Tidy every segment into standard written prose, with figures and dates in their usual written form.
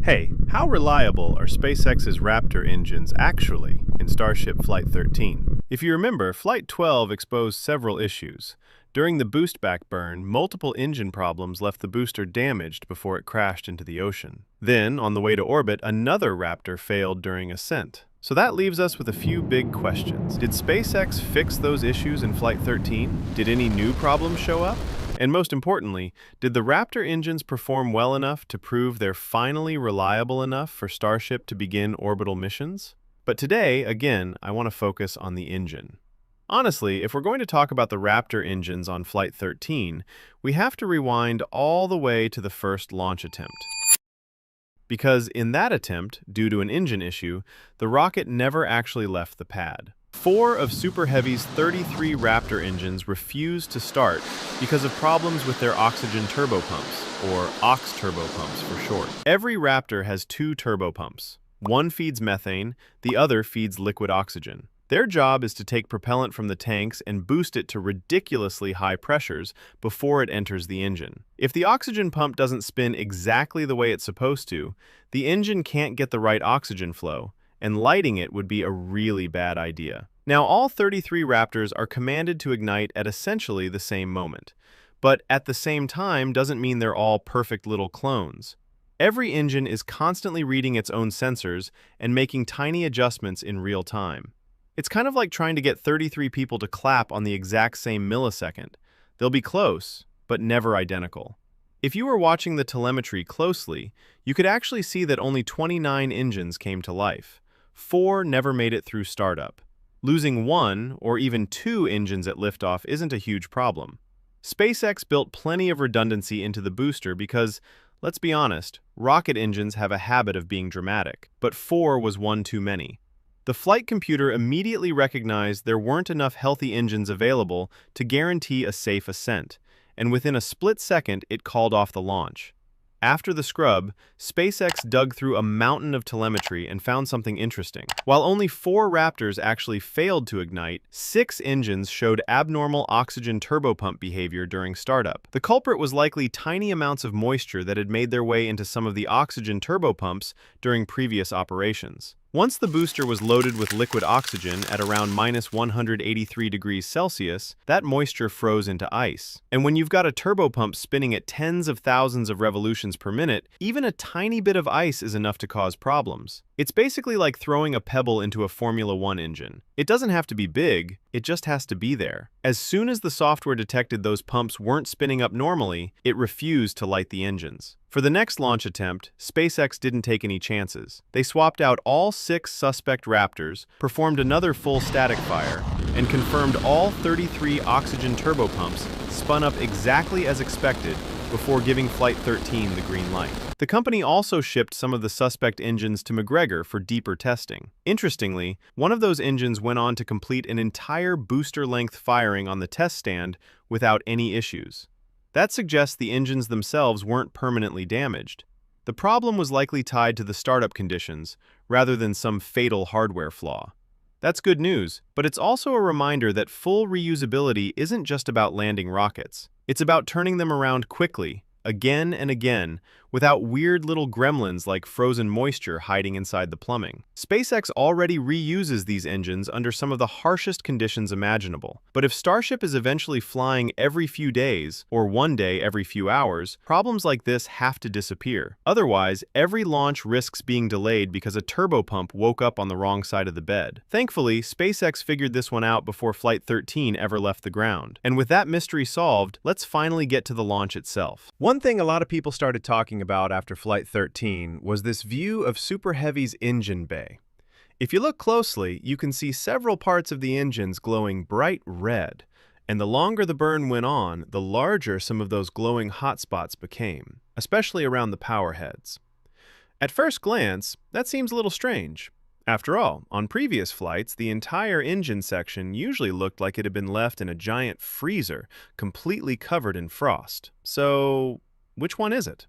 Hey, how reliable are SpaceX's Raptor engines actually in Starship Flight 13? If you remember, Flight 12 exposed several issues. During the boostback burn, multiple engine problems left the booster damaged before it crashed into the ocean. Then, on the way to orbit, another Raptor failed during ascent. So that leaves us with a few big questions. Did SpaceX fix those issues in Flight 13? Did any new problems show up? And most importantly, did the Raptor engines perform well enough to prove they're finally reliable enough for Starship to begin orbital missions? But today, again, I want to focus on the engine. Honestly, if we're going to talk about the Raptor engines on Flight 13, we have to rewind all the way to the first launch attempt. Because in that attempt, due to an engine issue, the rocket never actually left the pad. 4 of Super Heavy's 33 Raptor engines refused to start because of problems with their oxygen turbopumps, or OX turbopumps for short. Every Raptor has 2 turbopumps. One feeds methane, the other feeds liquid oxygen. Their job is to take propellant from the tanks and boost it to ridiculously high pressures before it enters the engine. If the oxygen pump doesn't spin exactly the way it's supposed to, the engine can't get the right oxygen flow, and lighting it would be a really bad idea. Now, all 33 Raptors are commanded to ignite at essentially the same moment, but at the same time doesn't mean they're all perfect little clones. Every engine is constantly reading its own sensors and making tiny adjustments in real time. It's kind of like trying to get 33 people to clap on the exact same millisecond. They'll be close, but never identical. If you were watching the telemetry closely, you could actually see that only 29 engines came to life. 4 never made it through startup. Losing 1 or even 2 engines at liftoff isn't a huge problem. SpaceX built plenty of redundancy into the booster because, let's be honest, rocket engines have a habit of being dramatic, but 4 was one too many. The flight computer immediately recognized there weren't enough healthy engines available to guarantee a safe ascent, and within a split second it called off the launch. After the scrub, SpaceX dug through a mountain of telemetry and found something interesting. While only 4 Raptors actually failed to ignite, 6 engines showed abnormal oxygen turbopump behavior during startup. The culprit was likely tiny amounts of moisture that had made their way into some of the oxygen turbopumps during previous operations. Once the booster was loaded with liquid oxygen at around -183°C, that moisture froze into ice. And when you've got a turbopump spinning at tens of thousands of revolutions per minute, even a tiny bit of ice is enough to cause problems. It's basically like throwing a pebble into a Formula 1 engine. It doesn't have to be big, it just has to be there. As soon as the software detected those pumps weren't spinning up normally, it refused to light the engines. For the next launch attempt, SpaceX didn't take any chances. They swapped out all 6 suspect Raptors, performed another full static fire, and confirmed all 33 oxygen turbopumps spun up exactly as expected before giving Flight 13 the green light. The company also shipped some of the suspect engines to McGregor for deeper testing. Interestingly, one of those engines went on to complete an entire booster-length firing on the test stand without any issues. That suggests the engines themselves weren't permanently damaged. The problem was likely tied to the startup conditions, rather than some fatal hardware flaw. That's good news, but it's also a reminder that full reusability isn't just about landing rockets. It's about turning them around quickly, again and again, without weird little gremlins like frozen moisture hiding inside the plumbing. SpaceX already reuses these engines under some of the harshest conditions imaginable. But if Starship is eventually flying every few days, or one day every few hours, problems like this have to disappear. Otherwise, every launch risks being delayed because a turbopump woke up on the wrong side of the bed. Thankfully, SpaceX figured this one out before Flight 13 ever left the ground. And with that mystery solved, let's finally get to the launch itself. One thing a lot of people started talking about after Flight 13 was this view of Super Heavy's engine bay. If you look closely, you can see several parts of the engines glowing bright red, and the longer the burn went on, the larger some of those glowing hotspots became, especially around the power heads. At first glance, that seems a little strange. After all, on previous flights, the entire engine section usually looked like it had been left in a giant freezer, completely covered in frost. So, which one is it?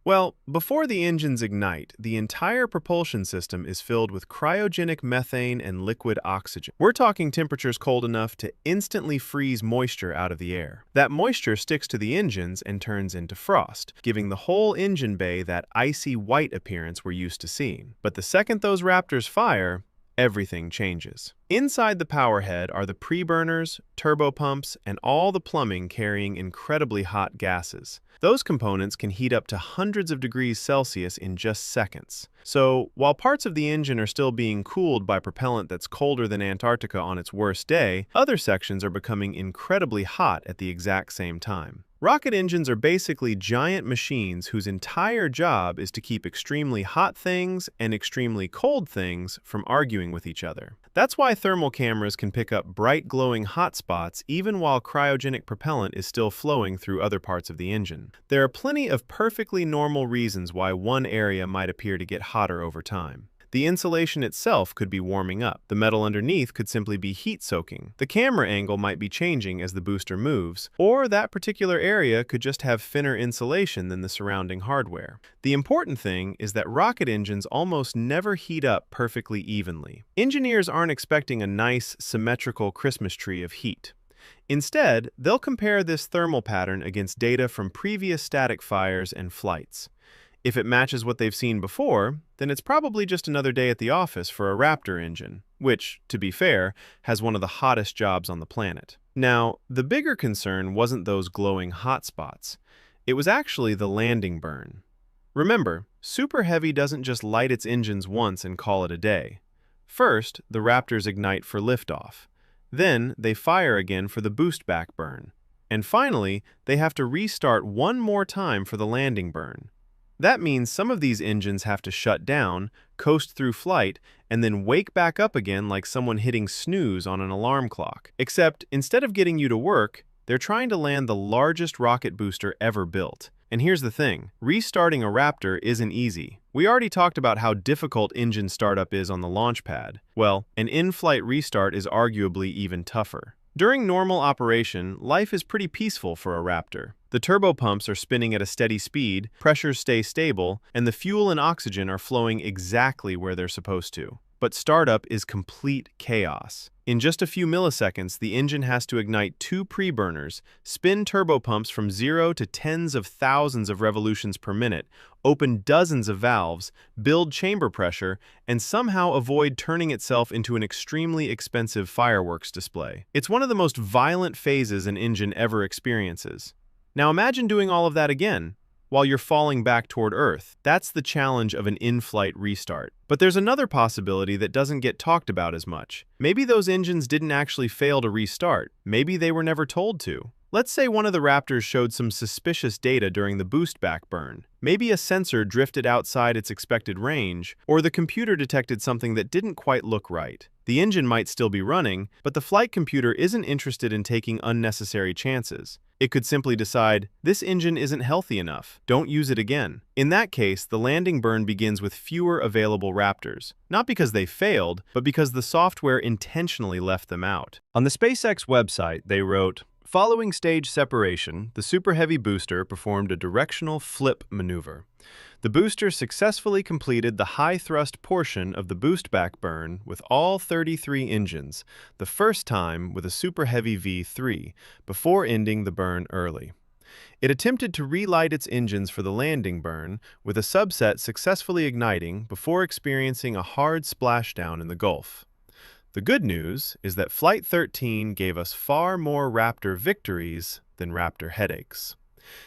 Well, before the engines ignite, the entire propulsion system is filled with cryogenic methane and liquid oxygen. We're talking temperatures cold enough to instantly freeze moisture out of the air. That moisture sticks to the engines and turns into frost, giving the whole engine bay that icy white appearance we're used to seeing. But the second those Raptors fire, everything changes. Inside the powerhead are the preburners, turbopumps, and all the plumbing carrying incredibly hot gases. Those components can heat up to hundreds of degrees Celsius in just seconds. So, while parts of the engine are still being cooled by propellant that's colder than Antarctica on its worst day, other sections are becoming incredibly hot at the exact same time. Rocket engines are basically giant machines whose entire job is to keep extremely hot things and extremely cold things from arguing with each other. That's why thermal cameras can pick up bright glowing hot spots even while cryogenic propellant is still flowing through other parts of the engine. There are plenty of perfectly normal reasons why one area might appear to get hotter over time. The insulation itself could be warming up. The metal underneath could simply be heat-soaking. The camera angle might be changing as the booster moves, or that particular area could just have thinner insulation than the surrounding hardware. The important thing is that rocket engines almost never heat up perfectly evenly. Engineers aren't expecting a nice, symmetrical Christmas tree of heat. Instead, they'll compare this thermal pattern against data from previous static fires and flights. If it matches what they've seen before, then it's probably just another day at the office for a Raptor engine, which, to be fair, has one of the hottest jobs on the planet. Now, the bigger concern wasn't those glowing hot spots. It was actually the landing burn. Remember, Super Heavy doesn't just light its engines once and call it a day. First, the Raptors ignite for liftoff. Then, they fire again for the boostback burn. And finally, they have to restart one more time for the landing burn. That means some of these engines have to shut down, coast through flight, and then wake back up again like someone hitting snooze on an alarm clock. Except, instead of getting you to work, they're trying to land the largest rocket booster ever built. And here's the thing, restarting a Raptor isn't easy. We already talked about how difficult engine startup is on the launch pad. Well, an in-flight restart is arguably even tougher. During normal operation, life is pretty peaceful for a Raptor. The turbopumps are spinning at a steady speed, pressures stay stable, and the fuel and oxygen are flowing exactly where they're supposed to. But startup is complete chaos. In just a few milliseconds, the engine has to ignite 2 preburners, spin turbopumps from 0 to tens of thousands of revolutions per minute, open dozens of valves, build chamber pressure, and somehow avoid turning itself into an extremely expensive fireworks display. It's one of the most violent phases an engine ever experiences. Now imagine doing all of that again, while you're falling back toward Earth. That's the challenge of an in-flight restart. But there's another possibility that doesn't get talked about as much. Maybe those engines didn't actually fail to restart. Maybe they were never told to. Let's say one of the Raptors showed some suspicious data during the boostback burn. Maybe a sensor drifted outside its expected range, or the computer detected something that didn't quite look right. The engine might still be running, but the flight computer isn't interested in taking unnecessary chances. It could simply decide, this engine isn't healthy enough, don't use it again. In that case, the landing burn begins with fewer available Raptors. Not because they failed, but because the software intentionally left them out. On the SpaceX website, they wrote, following stage separation, the Super Heavy booster performed a directional flip maneuver. The booster successfully completed the high-thrust portion of the boostback burn with all 33 engines, the first time with a Super Heavy V3, before ending the burn early. It attempted to relight its engines for the landing burn, with a subset successfully igniting before experiencing a hard splashdown in the Gulf. The good news is that Flight 13 gave us far more Raptor victories than Raptor headaches.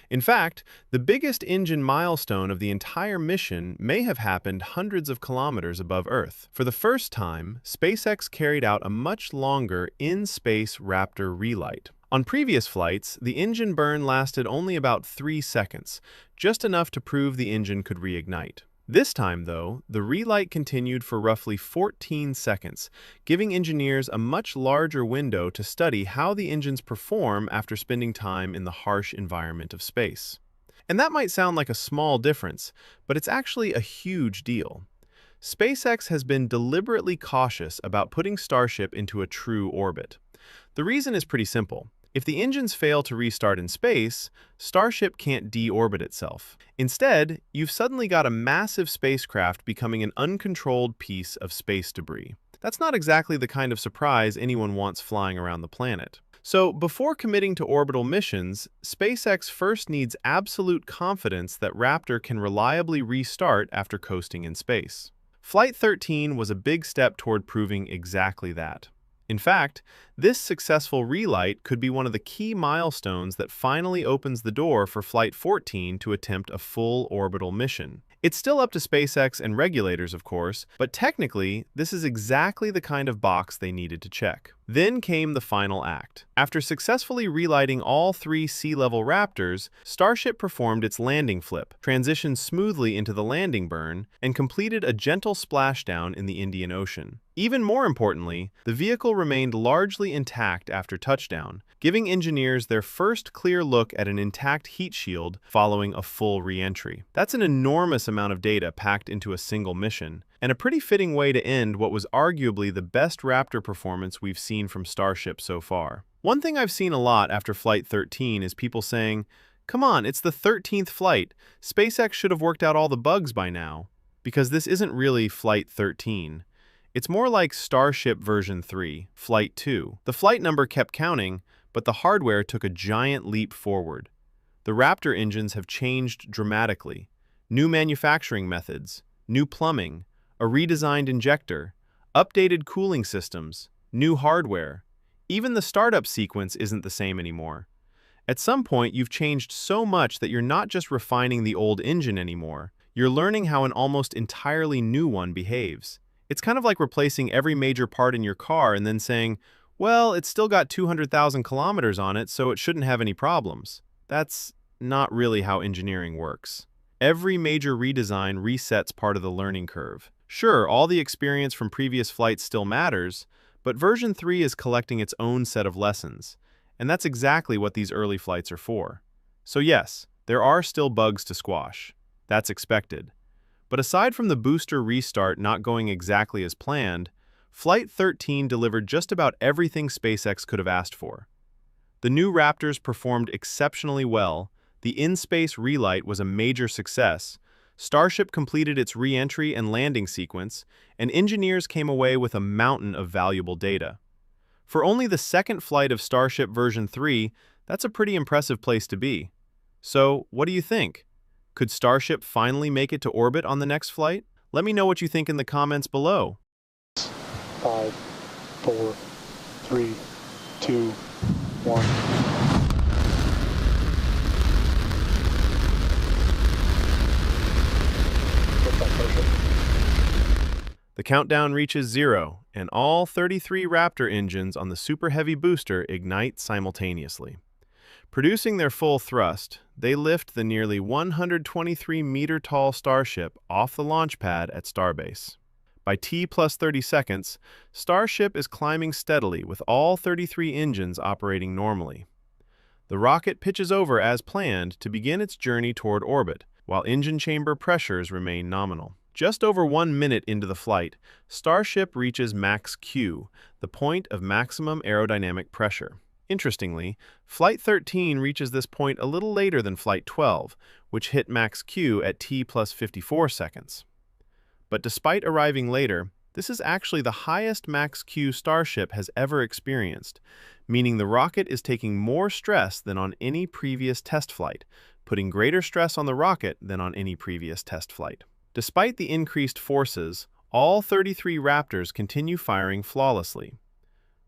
In fact, the biggest engine milestone of the entire mission may have happened hundreds of kilometers above Earth. For the first time, SpaceX carried out a much longer in-space Raptor relight. On previous flights, the engine burn lasted only about 3 seconds, just enough to prove the engine could reignite. This time, though, the relight continued for roughly 14 seconds, giving engineers a much larger window to study how the engines perform after spending time in the harsh environment of space. And that might sound like a small difference, but it's actually a huge deal. SpaceX has been deliberately cautious about putting Starship into a true orbit. The reason is pretty simple. If the engines fail to restart in space, Starship can't deorbit itself. Instead, you've suddenly got a massive spacecraft becoming an uncontrolled piece of space debris. That's not exactly the kind of surprise anyone wants flying around the planet. So, before committing to orbital missions, SpaceX first needs absolute confidence that Raptor can reliably restart after coasting in space. Flight 13 was a big step toward proving exactly that. In fact, this successful relight could be one of the key milestones that finally opens the door for Flight 14 to attempt a full orbital mission. It's still up to SpaceX and regulators, of course, but technically, this is exactly the kind of box they needed to check. Then came the final act. After successfully relighting all 3 sea-level Raptors, Starship performed its landing flip, transitioned smoothly into the landing burn, and completed a gentle splashdown in the Indian Ocean. Even more importantly, the vehicle remained largely intact after touchdown, giving engineers their first clear look at an intact heat shield following a full re-entry. That's an enormous amount of data packed into a single mission, and a pretty fitting way to end what was arguably the best Raptor performance we've seen from Starship so far. One thing I've seen a lot after Flight 13 is people saying, "Come on, it's the 13th flight. SpaceX should have worked out all the bugs by now." Because this isn't really Flight 13. It's more like Starship version 3, Flight 2. The flight number kept counting, but the hardware took a giant leap forward. The Raptor engines have changed dramatically. New manufacturing methods, new plumbing, a redesigned injector, updated cooling systems, new hardware. Even the startup sequence isn't the same anymore. At some point, you've changed so much that you're not just refining the old engine anymore. You're learning how an almost entirely new one behaves. It's kind of like replacing every major part in your car and then saying, well, it's still got 200,000 kilometers on it, so it shouldn't have any problems. That's not really how engineering works. Every major redesign resets part of the learning curve. Sure, all the experience from previous flights still matters, but version 3 is collecting its own set of lessons, and that's exactly what these early flights are for. So yes, there are still bugs to squash. That's expected. But aside from the booster restart not going exactly as planned, Flight 13 delivered just about everything SpaceX could have asked for. The new Raptors performed exceptionally well, the in-space relight was a major success, Starship completed its re-entry and landing sequence, and engineers came away with a mountain of valuable data. For only the second flight of Starship version 3, that's a pretty impressive place to be. So, what do you think? Could Starship finally make it to orbit on the next flight? Let me know what you think in the comments below. 5, 4, 3, 2, 1. The countdown reaches 0, and all 33 Raptor engines on the Super Heavy booster ignite simultaneously. Producing their full thrust, they lift the nearly 123-meter-tall Starship off the launch pad at Starbase. By T plus 30 seconds, Starship is climbing steadily with all 33 engines operating normally. The rocket pitches over as planned to begin its journey toward orbit, while engine chamber pressures remain nominal. Just over 1 minute into the flight, Starship reaches max Q, the point of maximum aerodynamic pressure. Interestingly, Flight 13 reaches this point a little later than Flight 12, which hit max Q at T plus 54 seconds. But despite arriving later, this is actually the highest max Q Starship has ever experienced, meaning the rocket is taking more stress than on any previous test flight, putting greater stress on the rocket than on any previous test flight. Despite the increased forces, all 33 Raptors continue firing flawlessly.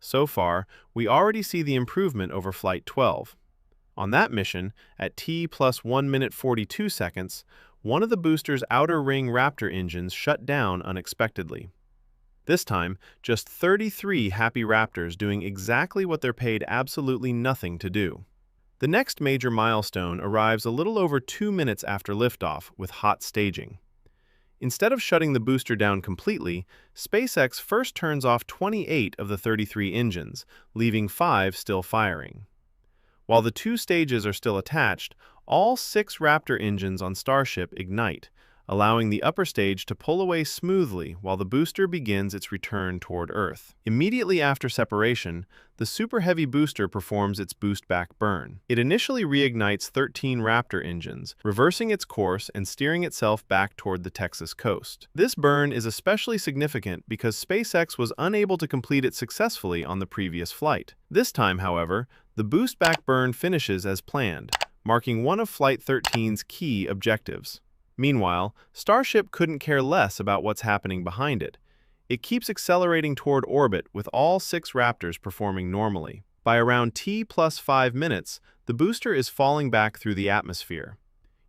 So far, we already see the improvement over Flight 12. On that mission, at T plus 1 minute 42 seconds, one of the booster's outer ring Raptor engines shut down unexpectedly. This time, just 33 happy Raptors doing exactly what they're paid absolutely nothing to do. The next major milestone arrives a little over 2 minutes after liftoff with hot staging. Instead of shutting the booster down completely, SpaceX first turns off 28 of the 33 engines, leaving 5 still firing. While the 2 stages are still attached, all 6 Raptor engines on Starship ignite, allowing the upper stage to pull away smoothly while the booster begins its return toward Earth. Immediately after separation, the Super Heavy booster performs its boostback burn. It initially reignites 13 Raptor engines, reversing its course and steering itself back toward the Texas coast. This burn is especially significant because SpaceX was unable to complete it successfully on the previous flight. This time, however, the boostback burn finishes as planned, marking one of Flight 13's key objectives. Meanwhile, Starship couldn't care less about what's happening behind it. It keeps accelerating toward orbit with all 6 Raptors performing normally. By around T+5 minutes, the booster is falling back through the atmosphere.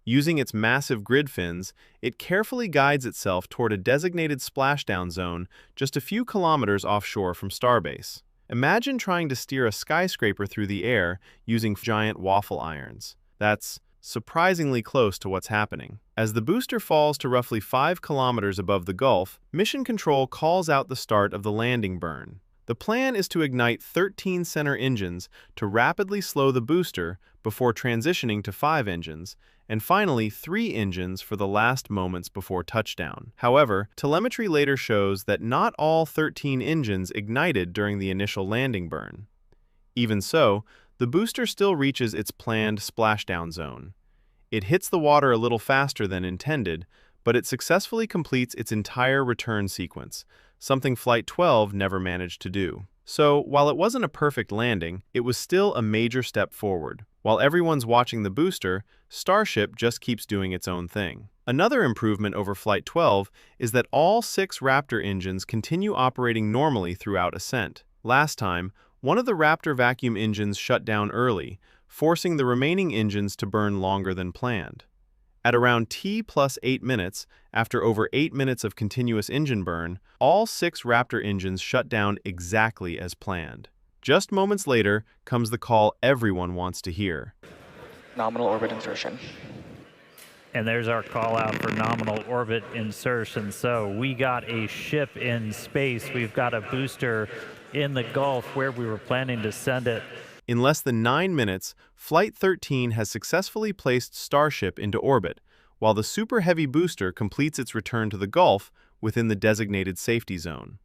Using its massive grid fins, it carefully guides itself toward a designated splashdown zone just a few kilometers offshore from Starbase. Imagine trying to steer a skyscraper through the air using giant waffle irons. That's surprisingly close to what's happening. As the booster falls to roughly 5 kilometers above the Gulf, Mission Control calls out the start of the landing burn. The plan is to ignite 13 center engines to rapidly slow the booster before transitioning to 5 engines, and finally 3 engines for the last moments before touchdown. However, telemetry later shows that not all 13 engines ignited during the initial landing burn. Even so, the booster still reaches its planned splashdown zone. It hits the water a little faster than intended, but it successfully completes its entire return sequence, something Flight 12 never managed to do. So, while it wasn't a perfect landing, it was still a major step forward. While everyone's watching the booster, Starship just keeps doing its own thing. Another improvement over Flight 12 is that all 6 Raptor engines continue operating normally throughout ascent. Last time, one of the Raptor vacuum engines shut down early, forcing the remaining engines to burn longer than planned. At around T+8 minutes, after over 8 minutes of continuous engine burn, all 6 Raptor engines shut down exactly as planned. Just moments later comes the call everyone wants to hear. Nominal orbit insertion. And there's our call out for nominal orbit insertion. So we got a ship in space. We've got a booster in the Gulf where we were planning to send it. In less than 9 minutes, Flight 13 has successfully placed Starship into orbit, while the Super Heavy booster completes its return to the Gulf within the designated safety zone.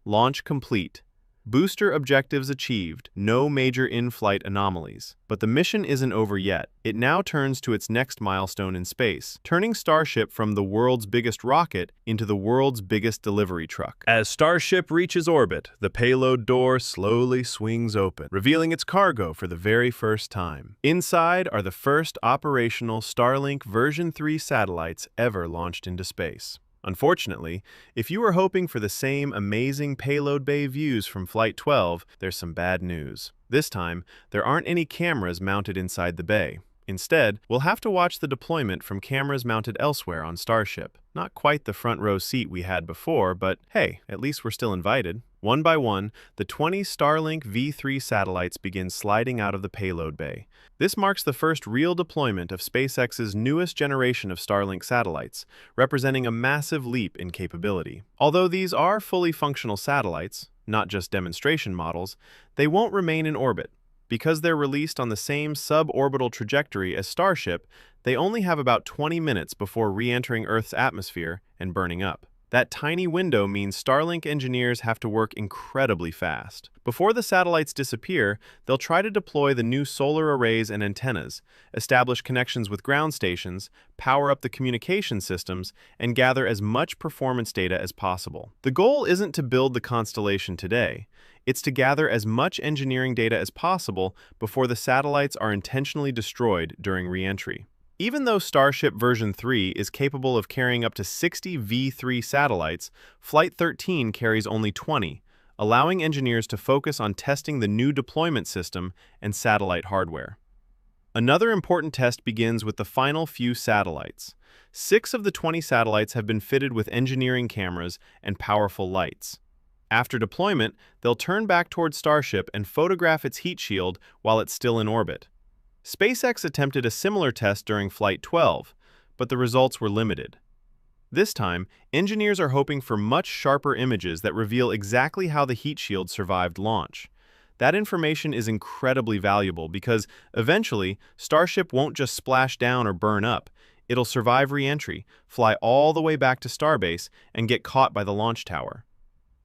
Launch complete. Booster objectives achieved, no major in-flight anomalies. But the mission isn't over yet. It now turns to its next milestone in space, turning Starship from the world's biggest rocket into the world's biggest delivery truck. As Starship reaches orbit, the payload door slowly swings open, revealing its cargo for the very first time. Inside are the first operational Starlink version 3 satellites ever launched into space. Unfortunately, if you were hoping for the same amazing payload bay views from Flight 12, there's some bad news. This time, there aren't any cameras mounted inside the bay. Instead, we'll have to watch the deployment from cameras mounted elsewhere on Starship. Not quite the front row seat we had before, but hey, at least we're still invited. One by one, the 20 Starlink V3 satellites begin sliding out of the payload bay. This marks the first real deployment of SpaceX's newest generation of Starlink satellites, representing a massive leap in capability. Although these are fully functional satellites, not just demonstration models, they won't remain in orbit. Because they're released on the same suborbital trajectory as Starship, they only have about 20 minutes before re-entering Earth's atmosphere and burning up. That tiny window means Starlink engineers have to work incredibly fast. Before the satellites disappear, they'll try to deploy the new solar arrays and antennas, establish connections with ground stations, power up the communication systems, and gather as much performance data as possible. The goal isn't to build the constellation today. It's to gather as much engineering data as possible before the satellites are intentionally destroyed during re-entry. Even though Starship version 3 is capable of carrying up to 60 V3 satellites, Flight 13 carries only 20, allowing engineers to focus on testing the new deployment system and satellite hardware. Another important test begins with the final few satellites. 6 of the 20 satellites have been fitted with engineering cameras and powerful lights. After deployment, they'll turn back toward Starship and photograph its heat shield while it's still in orbit. SpaceX attempted a similar test during Flight 12, but the results were limited. This time, engineers are hoping for much sharper images that reveal exactly how the heat shield survived launch. That information is incredibly valuable because, eventually, Starship won't just splash down or burn up. It'll survive re-entry, fly all the way back to Starbase, and get caught by the launch tower.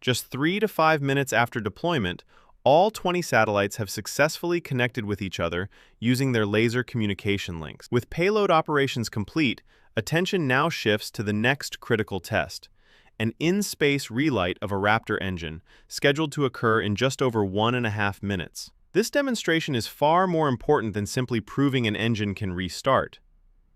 Just 3 to 5 minutes after deployment, all 20 satellites have successfully connected with each other using their laser communication links. With payload operations complete, attention now shifts to the next critical test, an in-space relight of a Raptor engine, scheduled to occur in just over 1.5 minutes. This demonstration is far more important than simply proving an engine can restart.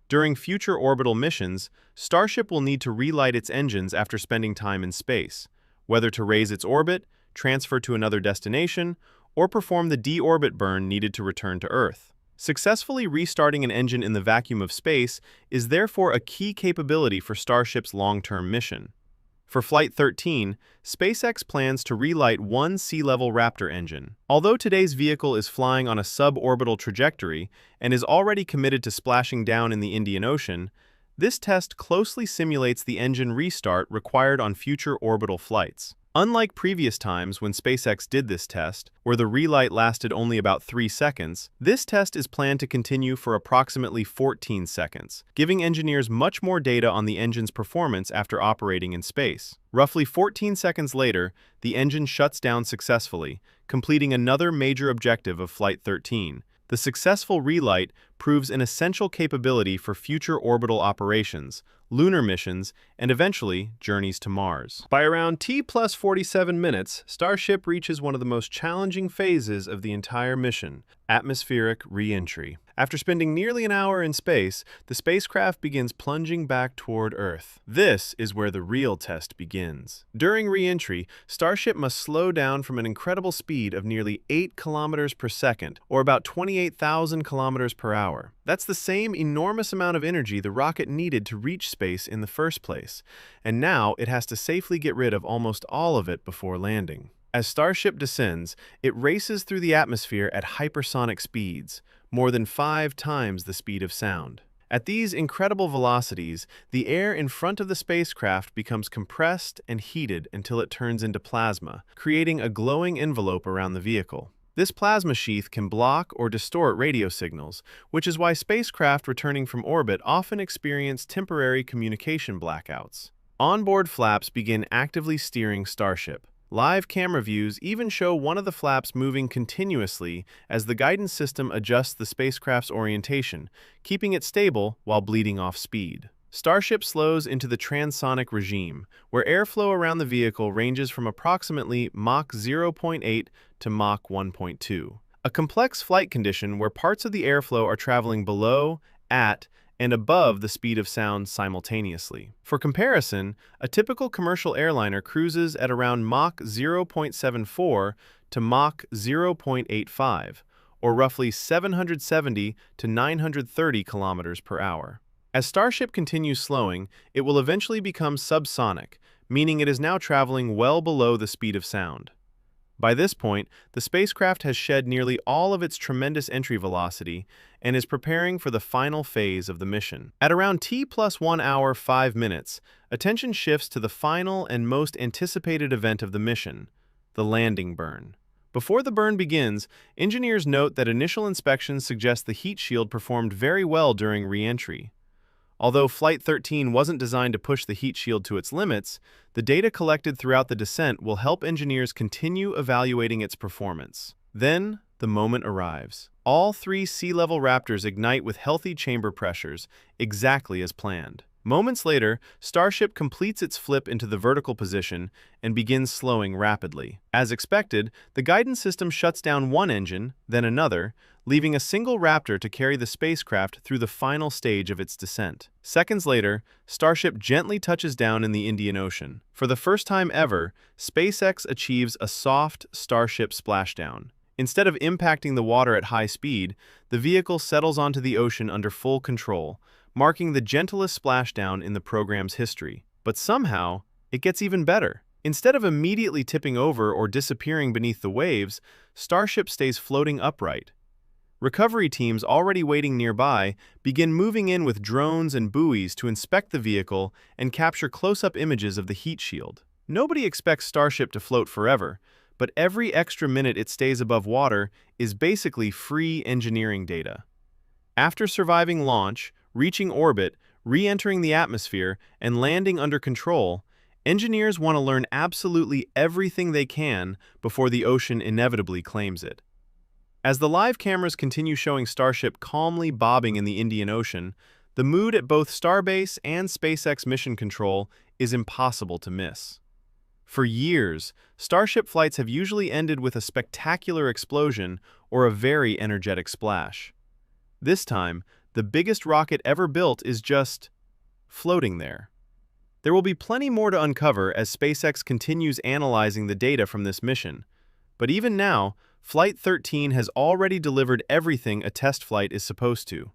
During future orbital missions, Starship will need to relight its engines after spending time in space, whether to raise its orbit, transfer to another destination, or perform the deorbit burn needed to return to Earth. Successfully restarting an engine in the vacuum of space is therefore a key capability for Starship's long-term mission. For Flight 13, SpaceX plans to relight one sea-level Raptor engine. Although today's vehicle is flying on a suborbital trajectory and is already committed to splashing down in the Indian Ocean, this test closely simulates the engine restart required on future orbital flights. Unlike previous times when SpaceX did this test, where the relight lasted only about 3 seconds, this test is planned to continue for approximately 14 seconds, giving engineers much more data on the engine's performance after operating in space. Roughly 14 seconds later, the engine shuts down successfully, completing another major objective of Flight 13. The successful relight proves an essential capability for future orbital operations, lunar missions, and eventually journeys to Mars. By around T+47 minutes, Starship reaches one of the most challenging phases of the entire mission, atmospheric re-entry. After spending nearly an hour in space, the spacecraft begins plunging back toward Earth. This is where the real test begins. During re-entry, Starship must slow down from an incredible speed of nearly 8 kilometers per second, or about 28,000 kilometers per hour. That's the same enormous amount of energy the rocket needed to reach space in the first place, and now it has to safely get rid of almost all of it before landing. As Starship descends, it races through the atmosphere at hypersonic speeds, more than 5 times the speed of sound. At these incredible velocities, the air in front of the spacecraft becomes compressed and heated until it turns into plasma, creating a glowing envelope around the vehicle. This plasma sheath can block or distort radio signals, which is why spacecraft returning from orbit often experience temporary communication blackouts. Onboard flaps begin actively steering Starship. Live camera views even show one of the flaps moving continuously as the guidance system adjusts the spacecraft's orientation, keeping it stable while bleeding off speed. Starship slows into the transonic regime, where airflow around the vehicle ranges from approximately Mach 0.8 to Mach 1.2. A complex flight condition where parts of the airflow are traveling below, at, and above the speed of sound simultaneously. For comparison, a typical commercial airliner cruises at around Mach 0.74 to Mach 0.85, or roughly 770 to 930 kilometers per hour. As Starship continues slowing, it will eventually become subsonic, meaning it is now traveling well below the speed of sound. By this point, the spacecraft has shed nearly all of its tremendous entry velocity and is preparing for the final phase of the mission. At around T+1 hour 5 minutes, attention shifts to the final and most anticipated event of the mission, the landing burn. Before the burn begins, engineers note that initial inspections suggest the heat shield performed very well during re-entry. Although Flight 13 wasn't designed to push the heat shield to its limits, the data collected throughout the descent will help engineers continue evaluating its performance. Then, the moment arrives. All 3 sea-level Raptors ignite with healthy chamber pressures, exactly as planned. Moments later, Starship completes its flip into the vertical position and begins slowing rapidly. As expected, the guidance system shuts down one engine, then another, leaving a single Raptor to carry the spacecraft through the final stage of its descent. Seconds later, Starship gently touches down in the Indian Ocean. For the first time ever, SpaceX achieves a soft Starship splashdown. Instead of impacting the water at high speed, the vehicle settles onto the ocean under full control, marking the gentlest splashdown in the program's history. But somehow, it gets even better. Instead of immediately tipping over or disappearing beneath the waves, Starship stays floating upright. Recovery teams already waiting nearby begin moving in with drones and buoys to inspect the vehicle and capture close-up images of the heat shield. Nobody expects Starship to float forever, but every extra minute it stays above water is basically free engineering data. After surviving launch, reaching orbit, re-entering the atmosphere, and landing under control, engineers want to learn absolutely everything they can before the ocean inevitably claims it. As the live cameras continue showing Starship calmly bobbing in the Indian Ocean, the mood at both Starbase and SpaceX Mission Control is impossible to miss. For years, Starship flights have usually ended with a spectacular explosion or a very energetic splash. This time, the biggest rocket ever built is just floating there. There will be plenty more to uncover as SpaceX continues analyzing the data from this mission. But even now, Flight 13 has already delivered everything a test flight is supposed to.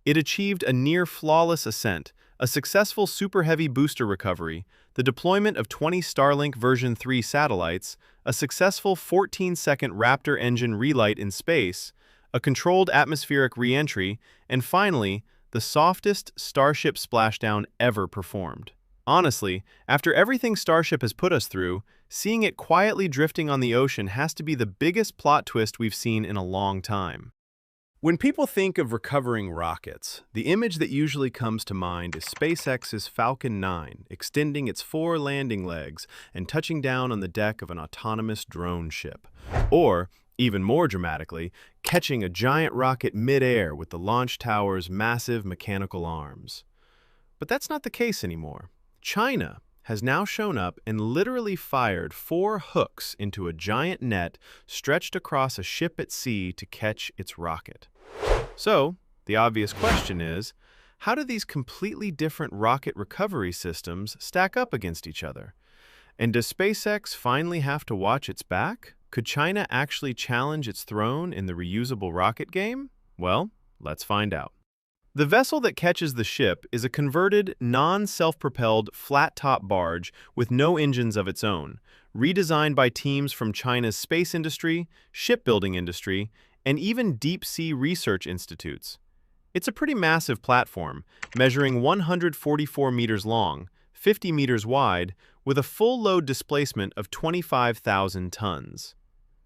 It achieved a near-flawless ascent, a successful Super Heavy booster recovery, the deployment of 20 Starlink version 3 satellites, a successful 14-second Raptor engine relight in space, a controlled atmospheric re-entry, and finally, the softest Starship splashdown ever performed. Honestly, after everything Starship has put us through, seeing it quietly drifting on the ocean has to be the biggest plot twist we've seen in a long time. When people think of recovering rockets, the image that usually comes to mind is SpaceX's Falcon 9 extending its 4 landing legs and touching down on the deck of an autonomous drone ship. Or, even more dramatically, catching a giant rocket mid-air with the launch tower's massive mechanical arms. But that's not the case anymore. China has now shown up and literally fired 4 hooks into a giant net stretched across a ship at sea to catch its rocket. So, the obvious question is, how do these completely different rocket recovery systems stack up against each other? And does SpaceX finally have to watch its back? Could China actually challenge its throne in the reusable rocket game? Well, let's find out. The vessel that catches the ship is a converted, non-self-propelled, flat-top barge with no engines of its own, redesigned by teams from China's space industry, shipbuilding industry, and even deep-sea research institutes. It's a pretty massive platform, measuring 144 meters long, 50 meters wide, with a full load displacement of 25,000 tons.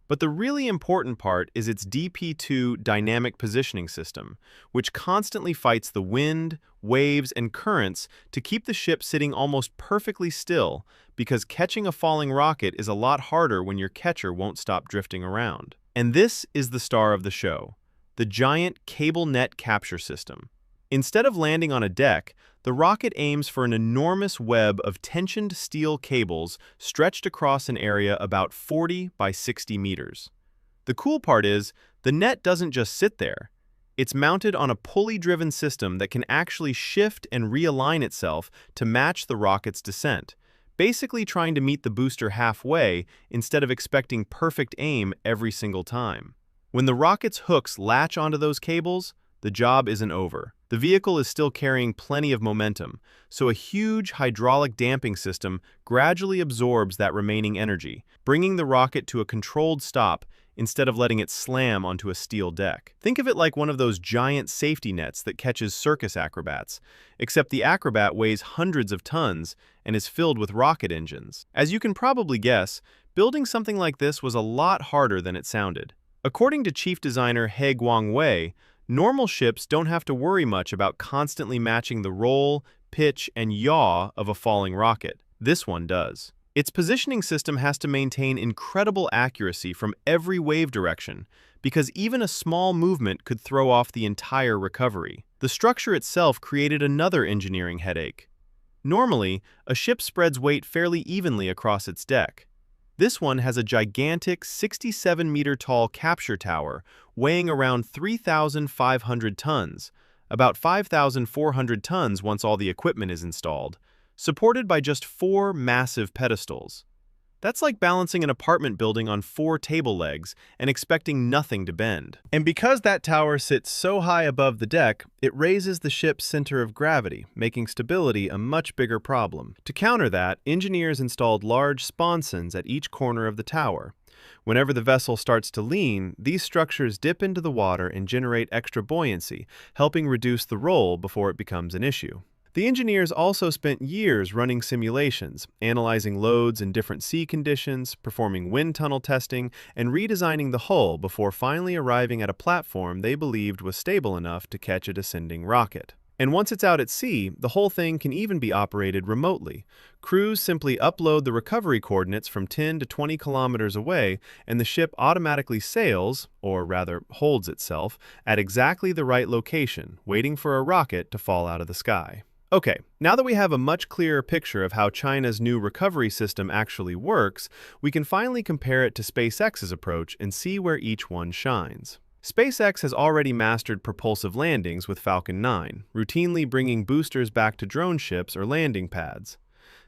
But the really important part is its DP2 dynamic positioning system, which constantly fights the wind, waves, and currents to keep the ship sitting almost perfectly still, because catching a falling rocket is a lot harder when your catcher won't stop drifting around. And this is the star of the show, the giant cable net capture system. Instead of landing on a deck, the rocket aims for an enormous web of tensioned steel cables stretched across an area about 40 by 60 meters. The cool part is, the net doesn't just sit there. It's mounted on a pulley-driven system that can actually shift and realign itself to match the rocket's descent, basically trying to meet the booster halfway instead of expecting perfect aim every single time. When the rocket's hooks latch onto those cables, the job isn't over. The vehicle is still carrying plenty of momentum, so a huge hydraulic damping system gradually absorbs that remaining energy, bringing the rocket to a controlled stop instead of letting it slam onto a steel deck. Think of it like one of those giant safety nets that catches circus acrobats, except the acrobat weighs hundreds of tons and is filled with rocket engines. As you can probably guess, building something like this was a lot harder than it sounded. According to chief designer He Guangwei, normal ships don't have to worry much about constantly matching the roll, pitch, and yaw of a falling rocket. This one does. Its positioning system has to maintain incredible accuracy from every wave direction, because even a small movement could throw off the entire recovery. The structure itself created another engineering headache. Normally, a ship spreads weight fairly evenly across its deck. This one has a gigantic 67-meter-tall capture tower weighing around 3,500 tons, about 5,400 tons once all the equipment is installed, supported by just 4 massive pedestals. That's like balancing an apartment building on 4 table legs and expecting nothing to bend. And because that tower sits so high above the deck, it raises the ship's center of gravity, making stability a much bigger problem. To counter that, engineers installed large sponsons at each corner of the tower. Whenever the vessel starts to lean, these structures dip into the water and generate extra buoyancy, helping reduce the roll before it becomes an issue. The engineers also spent years running simulations, analyzing loads in different sea conditions, performing wind tunnel testing, and redesigning the hull before finally arriving at a platform they believed was stable enough to catch a descending rocket. And once it's out at sea, the whole thing can even be operated remotely. Crews simply upload the recovery coordinates from 10 to 20 kilometers away, and the ship automatically sails, or rather holds itself, at exactly the right location, waiting for a rocket to fall out of the sky. Okay, now that we have a much clearer picture of how China's new recovery system actually works, we can finally compare it to SpaceX's approach and see where each one shines. SpaceX has already mastered propulsive landings with Falcon 9, routinely bringing boosters back to drone ships or landing pads.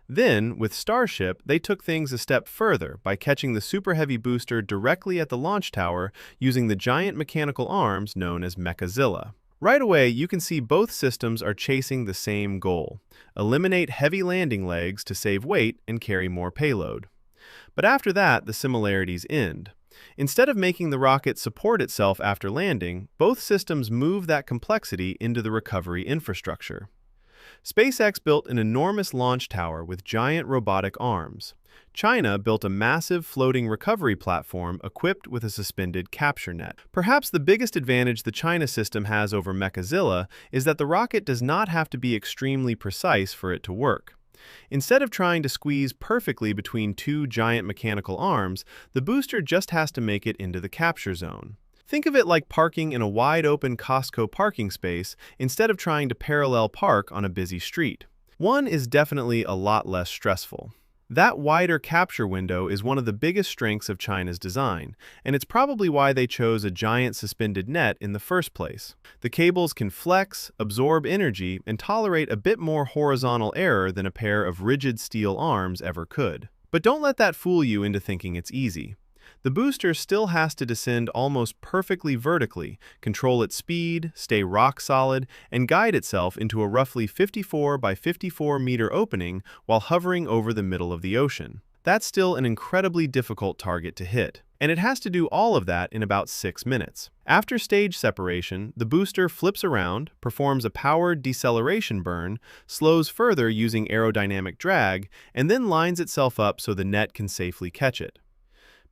Then, with Starship, they took things a step further by catching the Super Heavy booster directly at the launch tower using the giant mechanical arms known as Mechazilla. Right away, you can see both systems are chasing the same goal: eliminate heavy landing legs to save weight and carry more payload. But after that, the similarities end. Instead of making the rocket support itself after landing, both systems move that complexity into the recovery infrastructure. SpaceX built an enormous launch tower with giant robotic arms. China built a massive floating recovery platform equipped with a suspended capture net. Perhaps the biggest advantage the China system has over Mechazilla is that the rocket does not have to be extremely precise for it to work. Instead of trying to squeeze perfectly between two giant mechanical arms, the booster just has to make it into the capture zone. Think of it like parking in a wide-open Costco parking space instead of trying to parallel park on a busy street. One is definitely a lot less stressful. That wider capture window is one of the biggest strengths of China's design, and it's probably why they chose a giant suspended net in the first place. The cables can flex, absorb energy, and tolerate a bit more horizontal error than a pair of rigid steel arms ever could. But don't let that fool you into thinking it's easy. The booster still has to descend almost perfectly vertically, control its speed, stay rock solid, and guide itself into a roughly 54 by 54 meter opening while hovering over the middle of the ocean. That's still an incredibly difficult target to hit, and it has to do all of that in about 6 minutes. After stage separation, the booster flips around, performs a powered deceleration burn, slows further using aerodynamic drag, and then lines itself up so the net can safely catch it.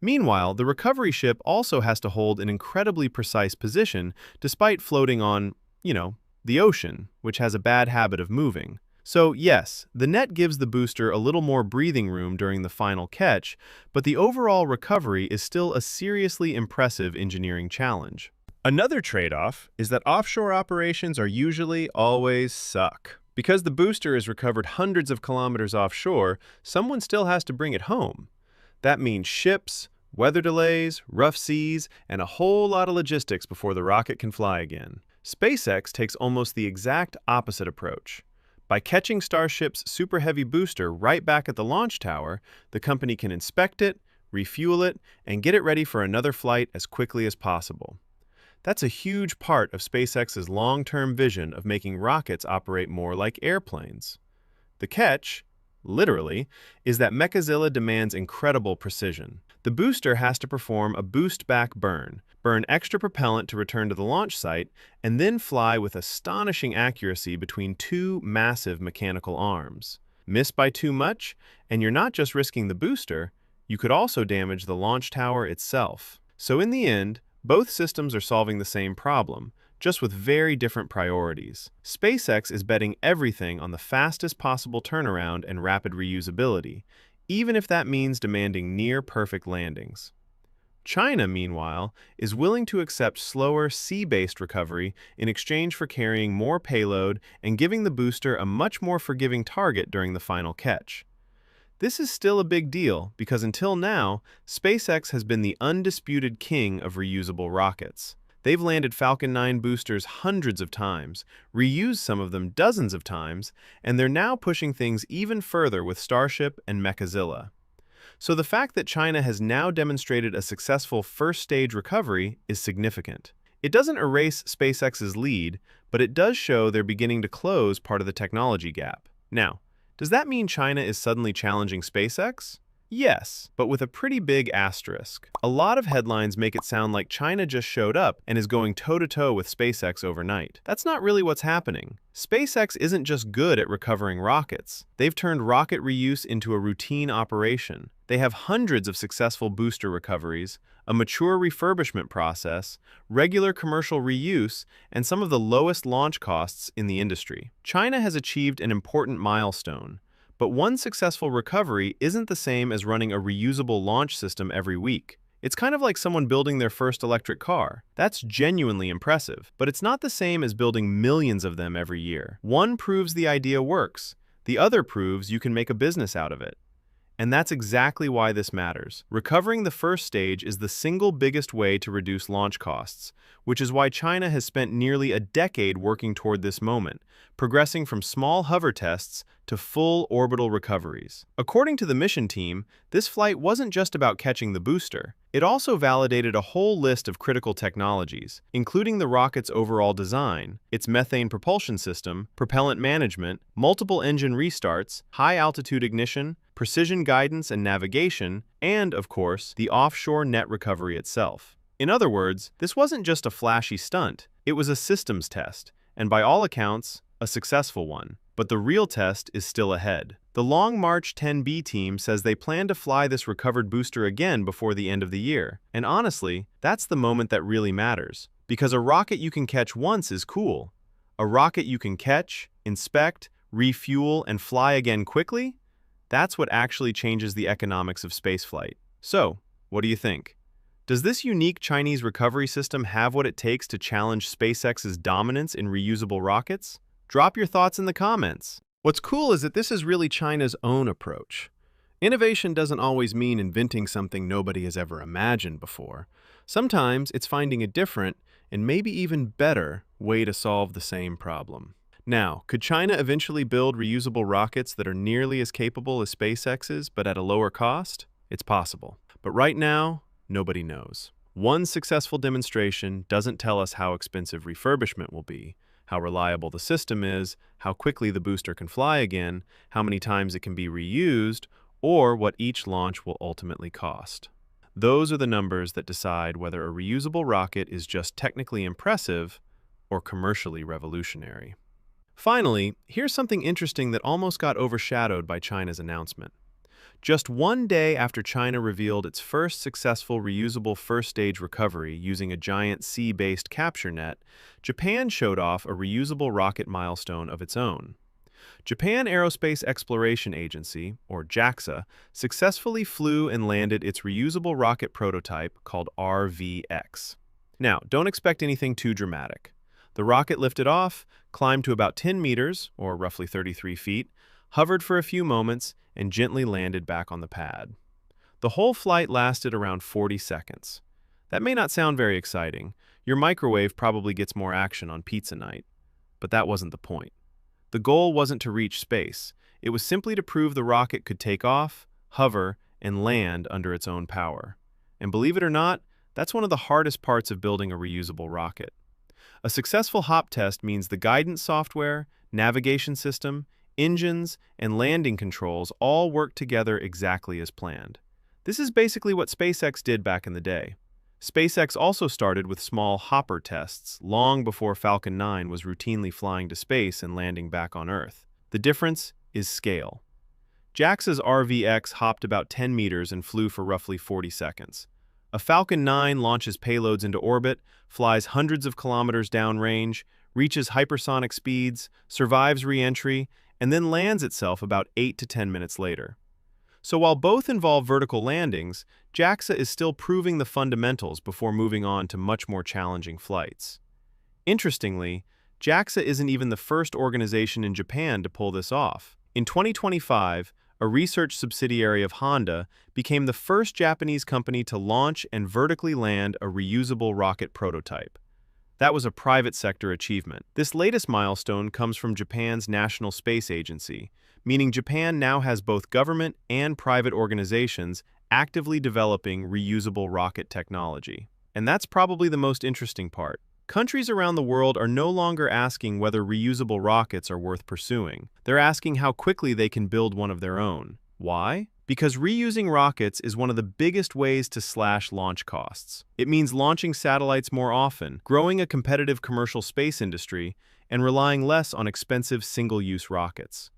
Meanwhile, the recovery ship also has to hold an incredibly precise position despite floating on, the ocean, which has a bad habit of moving. So yes, the net gives the booster a little more breathing room during the final catch, but the overall recovery is still a seriously impressive engineering challenge. Another trade-off is that offshore operations are usually always suck. Because the booster is recovered hundreds of kilometers offshore, someone still has to bring it home. That means ships, weather delays, rough seas, and a whole lot of logistics before the rocket can fly again. SpaceX takes almost the exact opposite approach. By catching Starship's Super Heavy booster right back at the launch tower, the company can inspect it, refuel it, and get it ready for another flight as quickly as possible. That's a huge part of SpaceX's long-term vision of making rockets operate more like airplanes. The catch, literally, is that Mechazilla demands incredible precision. The booster has to perform a boostback burn extra propellant to return to the launch site, and then fly with astonishing accuracy between two massive mechanical arms. Miss by too much, and you're not just risking the booster, you could also damage the launch tower itself. So in the end, both systems are solving the same problem, just with very different priorities. SpaceX is betting everything on the fastest possible turnaround and rapid reusability, even if that means demanding near-perfect landings. China, meanwhile, is willing to accept slower sea-based recovery in exchange for carrying more payload and giving the booster a much more forgiving target during the final catch. This is still a big deal because until now, SpaceX has been the undisputed king of reusable rockets. They've landed Falcon 9 boosters hundreds of times, reused some of them dozens of times, and they're now pushing things even further with Starship and Mechazilla. So the fact that China has now demonstrated a successful first-stage recovery is significant. It doesn't erase SpaceX's lead, but it does show they're beginning to close part of the technology gap. Now, does that mean China is suddenly challenging SpaceX? Yes, but with a pretty big asterisk. A lot of headlines make it sound like China just showed up and is going toe-to-toe with SpaceX overnight. That's not really what's happening. SpaceX isn't just good at recovering rockets. They've turned rocket reuse into a routine operation. They have hundreds of successful booster recoveries, a mature refurbishment process, regular commercial reuse, and some of the lowest launch costs in the industry. China has achieved an important milestone. But one successful recovery isn't the same as running a reusable launch system every week. It's kind of like someone building their first electric car. That's genuinely impressive, but it's not the same as building millions of them every year. One proves the idea works. The other proves you can make a business out of it. And that's exactly why this matters. Recovering the first stage is the single biggest way to reduce launch costs, which is why China has spent nearly a decade working toward this moment, progressing from small hover tests to full orbital recoveries. According to the mission team, this flight wasn't just about catching the booster. It also validated a whole list of critical technologies, including the rocket's overall design, its methane propulsion system, propellant management, multiple engine restarts, high-altitude ignition, precision guidance and navigation, and, of course, the offshore net recovery itself. In other words, this wasn't just a flashy stunt, it was a systems test, and by all accounts, a successful one. But the real test is still ahead. The Long March 10B team says they plan to fly this recovered booster again before the end of the year. And honestly, that's the moment that really matters. Because a rocket you can catch once is cool. A rocket you can catch, inspect, refuel, and fly again quickly? That's what actually changes the economics of spaceflight. So, what do you think? Does this unique Chinese recovery system have what it takes to challenge SpaceX's dominance in reusable rockets? Drop your thoughts in the comments. What's cool is that this is really China's own approach. Innovation doesn't always mean inventing something nobody has ever imagined before. Sometimes it's finding a different, and maybe even better, way to solve the same problem. Now, could China eventually build reusable rockets that are nearly as capable as SpaceX's, but at a lower cost? It's possible. But right now, nobody knows. One successful demonstration doesn't tell us how expensive refurbishment will be, how reliable the system is, how quickly the booster can fly again, how many times it can be reused, or what each launch will ultimately cost. Those are the numbers that decide whether a reusable rocket is just technically impressive or commercially revolutionary. Finally, here's something interesting that almost got overshadowed by China's announcement. Just one day after China revealed its first successful reusable first-stage recovery using a giant sea-based capture net, Japan showed off a reusable rocket milestone of its own. Japan Aerospace Exploration Agency, or JAXA, successfully flew and landed its reusable rocket prototype called RVX. Now, don't expect anything too dramatic. The rocket lifted off, climbed to about 10 meters, or roughly 33 feet, hovered for a few moments, and gently landed back on the pad. The whole flight lasted around 40 seconds. That may not sound very exciting. Your microwave probably gets more action on pizza night. But that wasn't the point. The goal wasn't to reach space. It was simply to prove the rocket could take off, hover, and land under its own power. And believe it or not, that's one of the hardest parts of building a reusable rocket. A successful hop test means the guidance software, navigation system, engines, and landing controls all work together exactly as planned. This is basically what SpaceX did back in the day. SpaceX also started with small hopper tests long before Falcon 9 was routinely flying to space and landing back on Earth. The difference is scale. JAXA's RVX hopped about 10 meters and flew for roughly 40 seconds. A Falcon 9 launches payloads into orbit, flies hundreds of kilometers downrange, reaches hypersonic speeds, survives re-entry, and then lands itself about 8 to 10 minutes later. So while both involve vertical landings, JAXA is still proving the fundamentals before moving on to much more challenging flights. Interestingly, JAXA isn't even the first organization in Japan to pull this off. In 2025, a research subsidiary of Honda became the first Japanese company to launch and vertically land a reusable rocket prototype. That was a private sector achievement. This latest milestone comes from Japan's National Space Agency, meaning Japan now has both government and private organizations actively developing reusable rocket technology. And that's probably the most interesting part. Countries around the world are no longer asking whether reusable rockets are worth pursuing. They're asking how quickly they can build one of their own. Why? Because reusing rockets is one of the biggest ways to slash launch costs. It means launching satellites more often, growing a competitive commercial space industry, and relying less on expensive single-use rockets.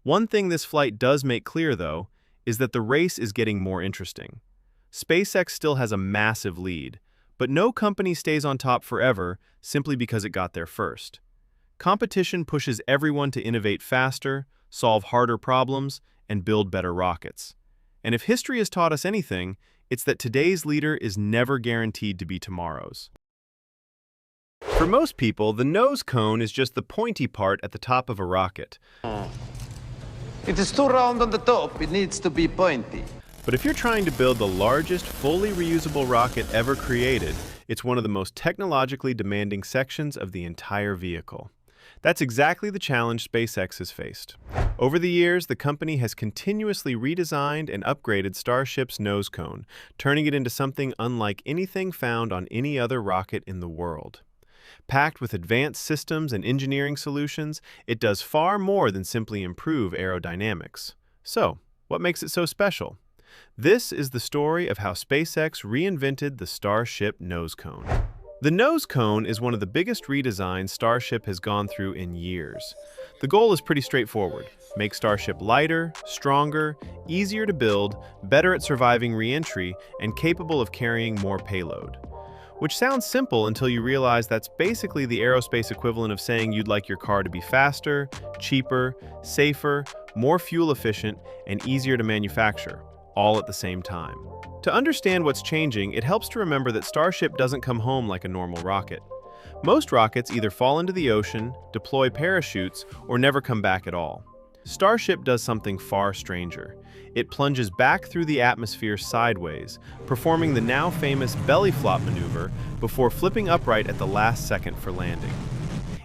One thing this flight does make clear, though, is that the race is getting more interesting. SpaceX still has a massive lead, but no company stays on top forever simply because it got there first. Competition pushes everyone to innovate faster, solve harder problems, and build better rockets. And if history has taught us anything, it's that today's leader is never guaranteed to be tomorrow's. For most people, the nose cone is just the pointy part at the top of a rocket. It is too round on the top, it needs to be pointy. But if you're trying to build the largest, fully reusable rocket ever created, it's one of the most technologically demanding sections of the entire vehicle. That's exactly the challenge SpaceX has faced. Over the years, the company has continuously redesigned and upgraded Starship's nose cone, turning it into something unlike anything found on any other rocket in the world. Packed with advanced systems and engineering solutions, it does far more than simply improve aerodynamics. So, what makes it so special? This is the story of how SpaceX reinvented the Starship nose cone. The nose cone is one of the biggest redesigns Starship has gone through in years. The goal is pretty straightforward: make Starship lighter, stronger, easier to build, better at surviving re-entry, and capable of carrying more payload. Which sounds simple until you realize that's basically the aerospace equivalent of saying you'd like your car to be faster, cheaper, safer, more fuel efficient, and easier to manufacture, all at the same time. To understand what's changing, it helps to remember that Starship doesn't come home like a normal rocket. Most rockets either fall into the ocean, deploy parachutes, or never come back at all. Starship does something far stranger. It plunges back through the atmosphere sideways, performing the now famous belly flop maneuver before flipping upright at the last second for landing.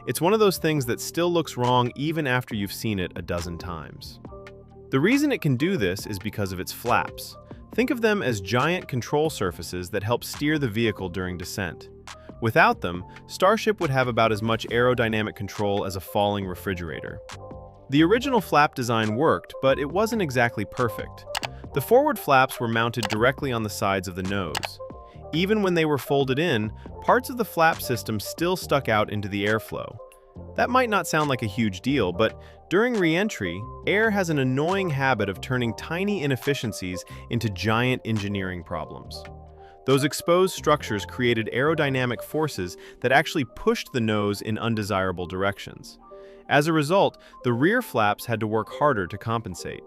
It's one of those things that still looks wrong even after you've seen it a dozen times. The reason it can do this is because of its flaps. Think of them as giant control surfaces that help steer the vehicle during descent. Without them, Starship would have about as much aerodynamic control as a falling refrigerator. The original flap design worked, but it wasn't exactly perfect. The forward flaps were mounted directly on the sides of the nose. Even when they were folded in, parts of the flap system still stuck out into the airflow. That might not sound like a huge deal, but during re-entry, air has an annoying habit of turning tiny inefficiencies into giant engineering problems. Those exposed structures created aerodynamic forces that actually pushed the nose in undesirable directions. As a result, the rear flaps had to work harder to compensate.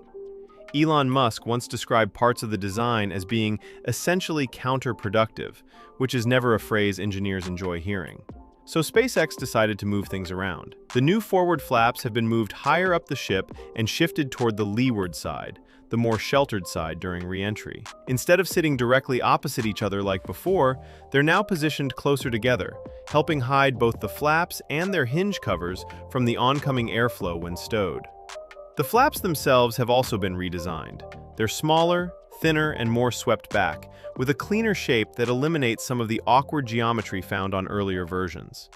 Elon Musk once described parts of the design as being essentially counterproductive, which is never a phrase engineers enjoy hearing. So SpaceX decided to move things around. The new forward flaps have been moved higher up the ship and shifted toward the leeward side, the more sheltered side during re-entry. Instead of sitting directly opposite each other like before, they're now positioned closer together, helping hide both the flaps and their hinge covers from the oncoming airflow when stowed. The flaps themselves have also been redesigned. They're smaller, thinner, and more swept back, with a cleaner shape that eliminates some of the awkward geometry found on earlier versions.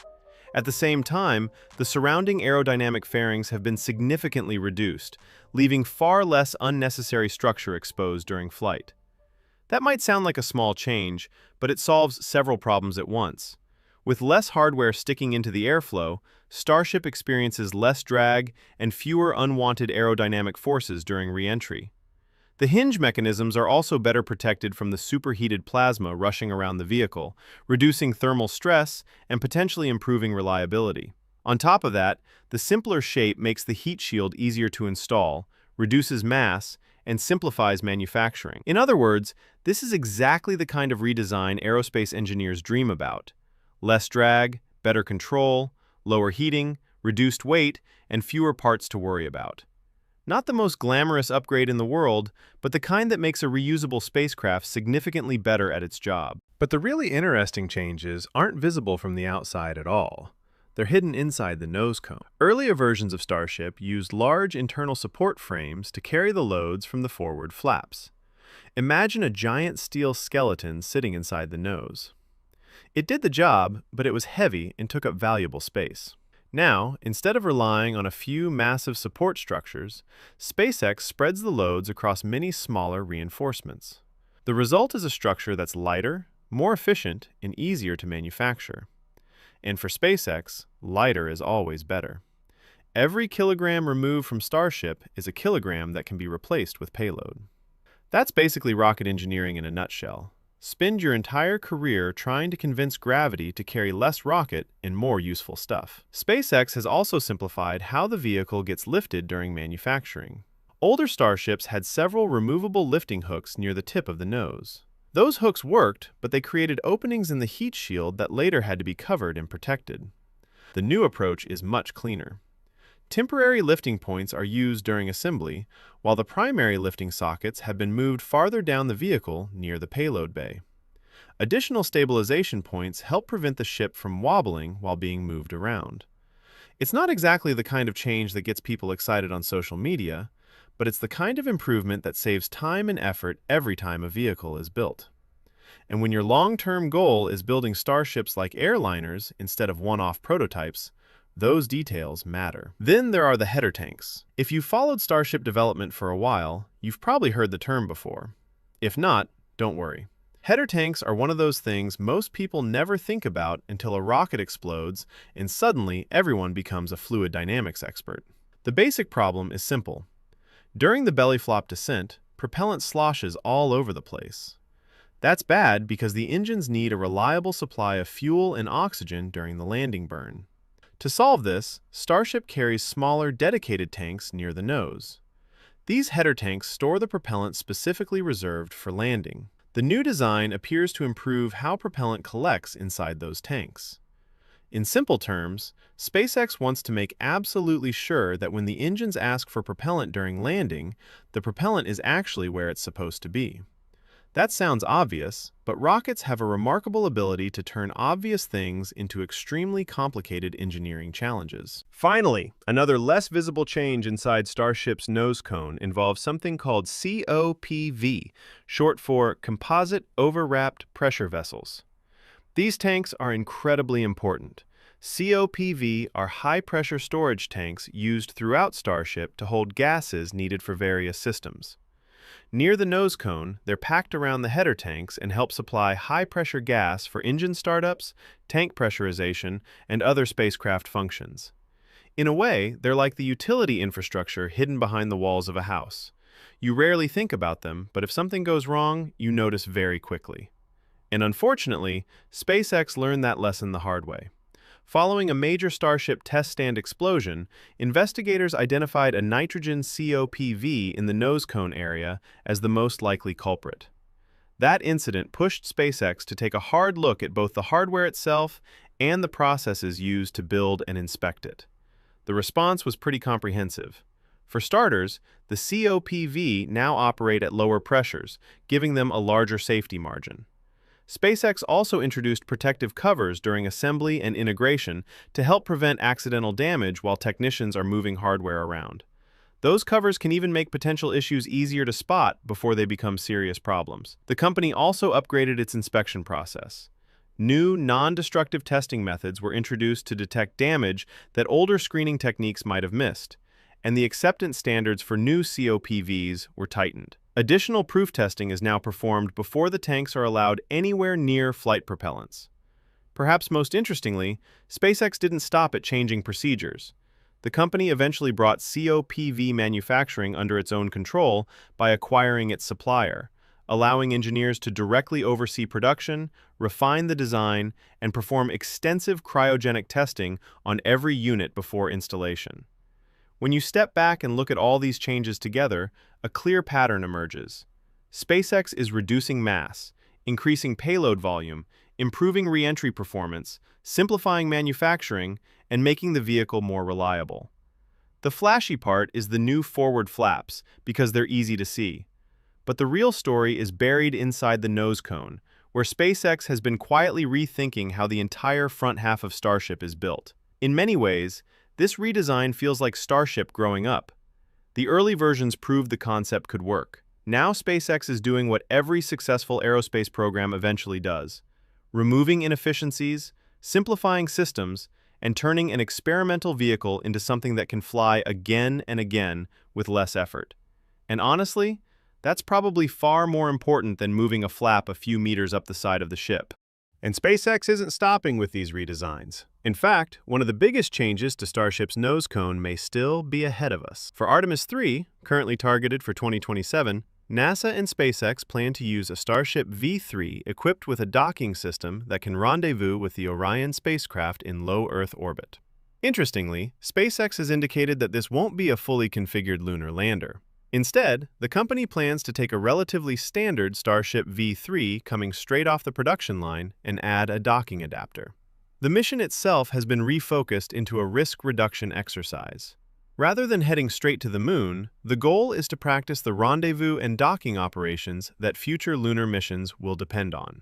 At the same time, the surrounding aerodynamic fairings have been significantly reduced, leaving far less unnecessary structure exposed during flight. That might sound like a small change, but it solves several problems at once. With less hardware sticking into the airflow, Starship experiences less drag and fewer unwanted aerodynamic forces during re-entry. The hinge mechanisms are also better protected from the superheated plasma rushing around the vehicle, reducing thermal stress and potentially improving reliability. On top of that, the simpler shape makes the heat shield easier to install, reduces mass, and simplifies manufacturing. In other words, this is exactly the kind of redesign aerospace engineers dream about: less drag, better control, lower heating, reduced weight, and fewer parts to worry about. Not the most glamorous upgrade in the world, but the kind that makes a reusable spacecraft significantly better at its job. But the really interesting changes aren't visible from the outside at all. They're hidden inside the nose cone. Earlier versions of Starship used large internal support frames to carry the loads from the forward flaps. Imagine a giant steel skeleton sitting inside the nose. It did the job, but it was heavy and took up valuable space. Now, instead of relying on a few massive support structures, SpaceX spreads the loads across many smaller reinforcements. The result is a structure that's lighter, more efficient, and easier to manufacture. And for SpaceX, lighter is always better. Every kilogram removed from Starship is a kilogram that can be replaced with payload. That's basically rocket engineering in a nutshell. Spend your entire career trying to convince gravity to carry less rocket and more useful stuff. SpaceX has also simplified how the vehicle gets lifted during manufacturing. Older Starships had several removable lifting hooks near the tip of the nose. Those hooks worked, but they created openings in the heat shield that later had to be covered and protected. The new approach is much cleaner. Temporary lifting points are used during assembly, while the primary lifting sockets have been moved farther down the vehicle near the payload bay. Additional stabilization points help prevent the ship from wobbling while being moved around. It's not exactly the kind of change that gets people excited on social media, but it's the kind of improvement that saves time and effort every time a vehicle is built. And when your long-term goal is building starships like airliners instead of one-off prototypes, those details matter. Then there are the header tanks. If you've followed Starship development for a while, you've probably heard the term before. If not, don't worry. Header tanks are one of those things most people never think about until a rocket explodes and suddenly everyone becomes a fluid dynamics expert. The basic problem is simple. During the belly flop descent, propellant sloshes all over the place. That's bad because the engines need a reliable supply of fuel and oxygen during the landing burn. To solve this, Starship carries smaller, dedicated tanks near the nose. These header tanks store the propellant specifically reserved for landing. The new design appears to improve how propellant collects inside those tanks. In simple terms, SpaceX wants to make absolutely sure that when the engines ask for propellant during landing, the propellant is actually where it's supposed to be. That sounds obvious, but rockets have a remarkable ability to turn obvious things into extremely complicated engineering challenges. Finally, another less visible change inside Starship's nose cone involves something called COPV, short for Composite Overwrapped Pressure Vessels. These tanks are incredibly important. COPV are high-pressure storage tanks used throughout Starship to hold gases needed for various systems. Near the nose cone, they're packed around the header tanks and help supply high-pressure gas for engine startups, tank pressurization, and other spacecraft functions. In a way, they're like the utility infrastructure hidden behind the walls of a house. You rarely think about them, but if something goes wrong, you notice very quickly. And unfortunately, SpaceX learned that lesson the hard way. Following a major Starship test stand explosion, investigators identified a nitrogen COPV in the nose cone area as the most likely culprit. That incident pushed SpaceX to take a hard look at both the hardware itself and the processes used to build and inspect it. The response was pretty comprehensive. For starters, the COPV now operate at lower pressures, giving them a larger safety margin. SpaceX also introduced protective covers during assembly and integration to help prevent accidental damage while technicians are moving hardware around. Those covers can even make potential issues easier to spot before they become serious problems. The company also upgraded its inspection process. New, non-destructive testing methods were introduced to detect damage that older screening techniques might have missed, and the acceptance standards for new COPVs were tightened. Additional proof testing is now performed before the tanks are allowed anywhere near flight propellants. Perhaps most interestingly, SpaceX didn't stop at changing procedures. The company eventually brought COPV manufacturing under its own control by acquiring its supplier, allowing engineers to directly oversee production, refine the design, and perform extensive cryogenic testing on every unit before installation. When you step back and look at all these changes together, a clear pattern emerges. SpaceX is reducing mass, increasing payload volume, improving re-entry performance, simplifying manufacturing, and making the vehicle more reliable. The flashy part is the new forward flaps because they're easy to see. But the real story is buried inside the nose cone, where SpaceX has been quietly rethinking how the entire front half of Starship is built. In many ways, this redesign feels like Starship growing up. The early versions proved the concept could work. Now SpaceX is doing what every successful aerospace program eventually does, removing inefficiencies, simplifying systems, and turning an experimental vehicle into something that can fly again and again with less effort. And honestly, that's probably far more important than moving a flap a few meters up the side of the ship. And SpaceX isn't stopping with these redesigns. In fact, one of the biggest changes to Starship's nose cone may still be ahead of us. For Artemis 3, currently targeted for 2027, NASA and SpaceX plan to use a Starship V3 equipped with a docking system that can rendezvous with the Orion spacecraft in low Earth orbit. Interestingly, SpaceX has indicated that this won't be a fully configured lunar lander. Instead, the company plans to take a relatively standard Starship V3 coming straight off the production line and add a docking adapter. The mission itself has been refocused into a risk reduction exercise. Rather than heading straight to the moon, the goal is to practice the rendezvous and docking operations that future lunar missions will depend on.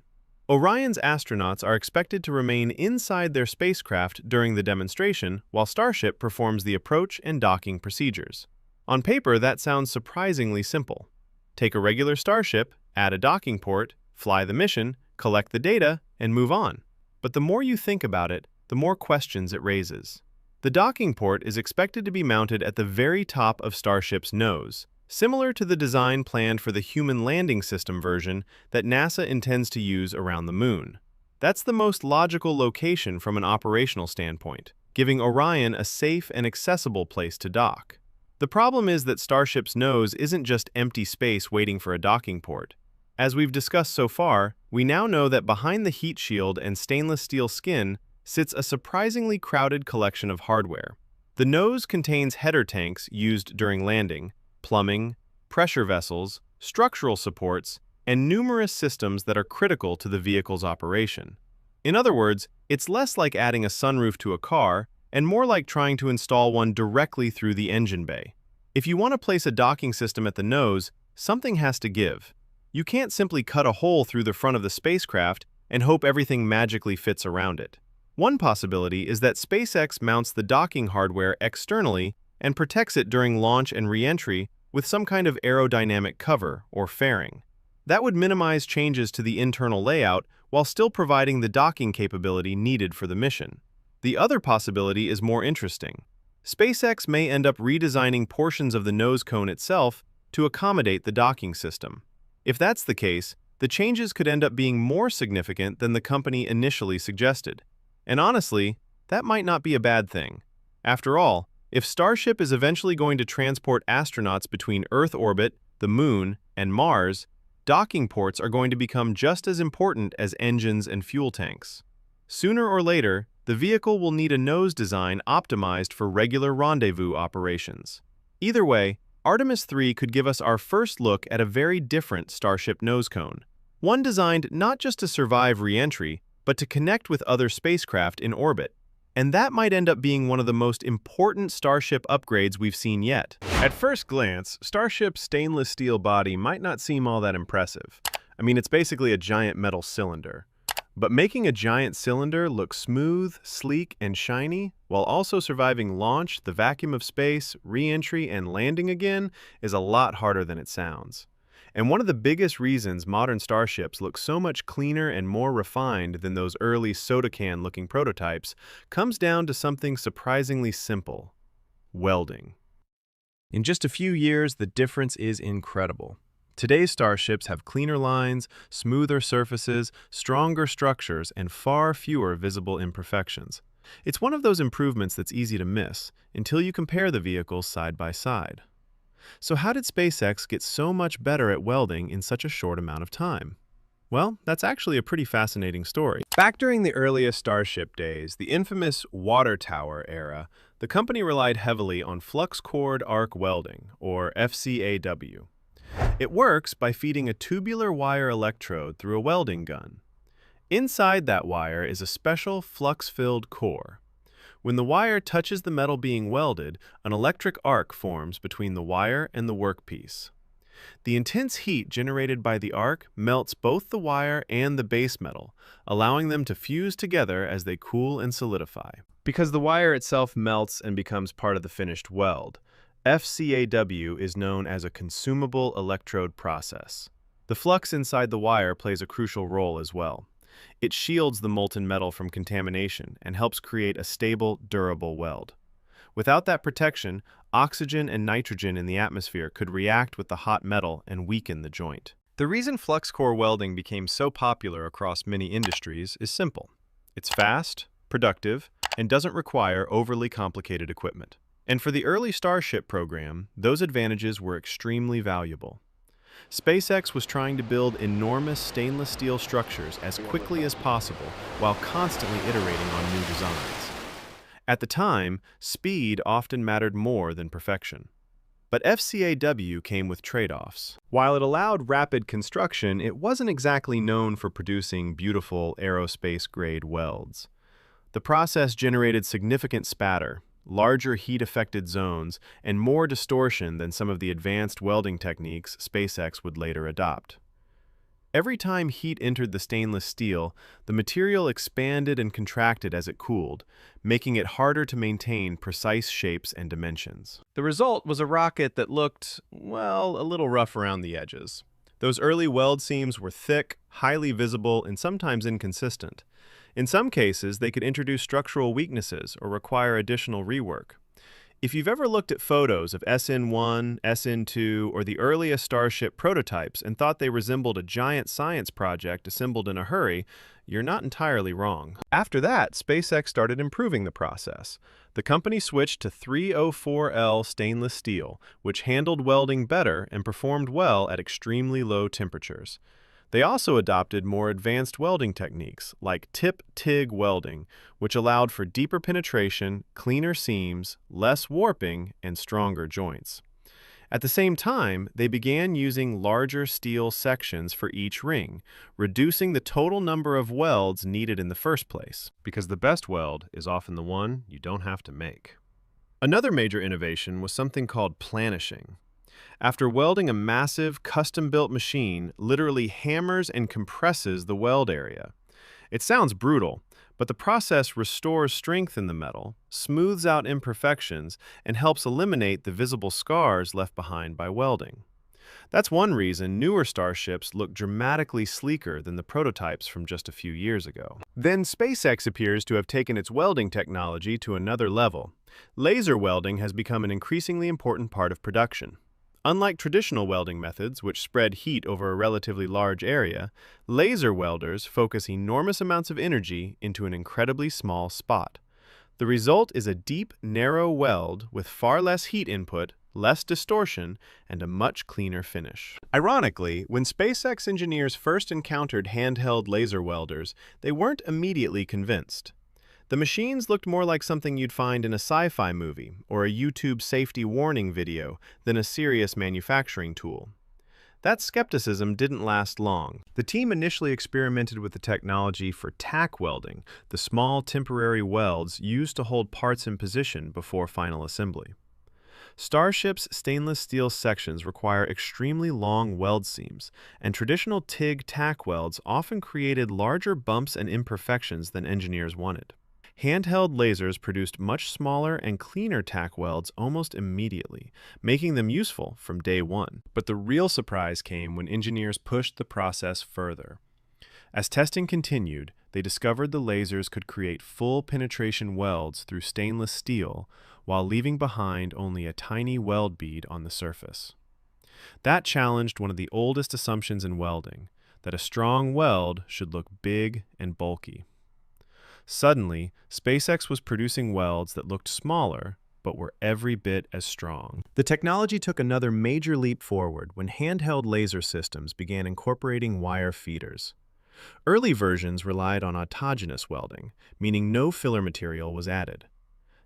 Orion's astronauts are expected to remain inside their spacecraft during the demonstration while Starship performs the approach and docking procedures. On paper, that sounds surprisingly simple. Take a regular Starship, add a docking port, fly the mission, collect the data, and move on. But the more you think about it, the more questions it raises. The docking port is expected to be mounted at the very top of Starship's nose, similar to the design planned for the Human Landing System version that NASA intends to use around the moon. That's the most logical location from an operational standpoint, giving Orion a safe and accessible place to dock. The problem is that Starship's nose isn't just empty space waiting for a docking port. As we've discussed so far, we now know that behind the heat shield and stainless steel skin sits a surprisingly crowded collection of hardware. The nose contains header tanks used during landing, plumbing, pressure vessels, structural supports, and numerous systems that are critical to the vehicle's operation. In other words, it's less like adding a sunroof to a car and more like trying to install one directly through the engine bay. If you want to place a docking system at the nose, something has to give. You can't simply cut a hole through the front of the spacecraft and hope everything magically fits around it. One possibility is that SpaceX mounts the docking hardware externally and protects it during launch and re-entry with some kind of aerodynamic cover or fairing. That would minimize changes to the internal layout while still providing the docking capability needed for the mission. The other possibility is more interesting. SpaceX may end up redesigning portions of the nose cone itself to accommodate the docking system. If that's the case, the changes could end up being more significant than the company initially suggested. And honestly, that might not be a bad thing. After all, if Starship is eventually going to transport astronauts between Earth orbit, the Moon, and Mars, docking ports are going to become just as important as engines and fuel tanks. Sooner or later, the vehicle will need a nose design optimized for regular rendezvous operations. Either way, Artemis 3 could give us our first look at a very different Starship nose cone. One designed not just to survive re-entry, but to connect with other spacecraft in orbit. And that might end up being one of the most important Starship upgrades we've seen yet. At first glance, Starship's stainless steel body might not seem all that impressive. I mean, it's basically a giant metal cylinder. But making a giant cylinder look smooth, sleek, and shiny, while also surviving launch, the vacuum of space, re-entry, and landing again, is a lot harder than it sounds. And one of the biggest reasons modern starships look so much cleaner and more refined than those early soda can-looking prototypes comes down to something surprisingly simple: welding. In just a few years, the difference is incredible. Today's starships have cleaner lines, smoother surfaces, stronger structures, and far fewer visible imperfections. It's one of those improvements that's easy to miss until you compare the vehicles side by side. So how did SpaceX get so much better at welding in such a short amount of time? Well, that's actually a pretty fascinating story. Back during the earliest Starship days, the infamous water tower era, the company relied heavily on flux cord arc welding, or FCAW. It works by feeding a tubular wire electrode through a welding gun. Inside that wire is a special flux-filled core. When the wire touches the metal being welded, an electric arc forms between the wire and the workpiece. The intense heat generated by the arc melts both the wire and the base metal, allowing them to fuse together as they cool and solidify. Because the wire itself melts and becomes part of the finished weld, FCAW is known as a consumable electrode process. The flux inside the wire plays a crucial role as well. It shields the molten metal from contamination and helps create a stable, durable weld. Without that protection, oxygen and nitrogen in the atmosphere could react with the hot metal and weaken the joint. The reason flux core welding became so popular across many industries is simple. It's fast, productive, and doesn't require overly complicated equipment. And for the early Starship program, those advantages were extremely valuable. SpaceX was trying to build enormous stainless steel structures as quickly as possible while constantly iterating on new designs. At the time, speed often mattered more than perfection. But FCAW came with trade-offs. While it allowed rapid construction, it wasn't exactly known for producing beautiful aerospace-grade welds. The process generated significant spatter, larger heat-affected zones, and more distortion than some of the advanced welding techniques SpaceX would later adopt. Every time heat entered the stainless steel, the material expanded and contracted as it cooled, making it harder to maintain precise shapes and dimensions. The result was a rocket that looked, well, a little rough around the edges. Those early weld seams were thick, highly visible, and sometimes inconsistent. In some cases, they could introduce structural weaknesses or require additional rework. If you've ever looked at photos of SN1, SN2, or the earliest Starship prototypes and thought they resembled a giant science project assembled in a hurry, you're not entirely wrong. After that, SpaceX started improving the process. The company switched to 304L stainless steel, which handled welding better and performed well at extremely low temperatures. They also adopted more advanced welding techniques, like tip-TIG welding, which allowed for deeper penetration, cleaner seams, less warping, and stronger joints. At the same time, they began using larger steel sections for each ring, reducing the total number of welds needed in the first place, because the best weld is often the one you don't have to make. Another major innovation was something called planishing. After welding a massive, custom-built machine literally hammers and compresses the weld area. It sounds brutal, but the process restores strength in the metal, smooths out imperfections, and helps eliminate the visible scars left behind by welding. That's one reason newer Starships look dramatically sleeker than the prototypes from just a few years ago. Then SpaceX appears to have taken its welding technology to another level. Laser welding has become an increasingly important part of production. Unlike traditional welding methods, which spread heat over a relatively large area, laser welders focus enormous amounts of energy into an incredibly small spot. The result is a deep, narrow weld with far less heat input, less distortion, and a much cleaner finish. Ironically, when SpaceX engineers first encountered handheld laser welders, they weren't immediately convinced. The machines looked more like something you'd find in a sci-fi movie or a YouTube safety warning video than a serious manufacturing tool. That skepticism didn't last long. The team initially experimented with the technology for tack welding, the small temporary welds used to hold parts in position before final assembly. Starship's stainless steel sections require extremely long weld seams, and traditional TIG tack welds often created larger bumps and imperfections than engineers wanted. Handheld lasers produced much smaller and cleaner tack welds almost immediately, making them useful from day one. But the real surprise came when engineers pushed the process further. As testing continued, they discovered the lasers could create full penetration welds through stainless steel while leaving behind only a tiny weld bead on the surface. That challenged one of the oldest assumptions in welding, that a strong weld should look big and bulky. Suddenly, SpaceX was producing welds that looked smaller, but were every bit as strong. The technology took another major leap forward when handheld laser systems began incorporating wire feeders. Early versions relied on autogenous welding, meaning no filler material was added.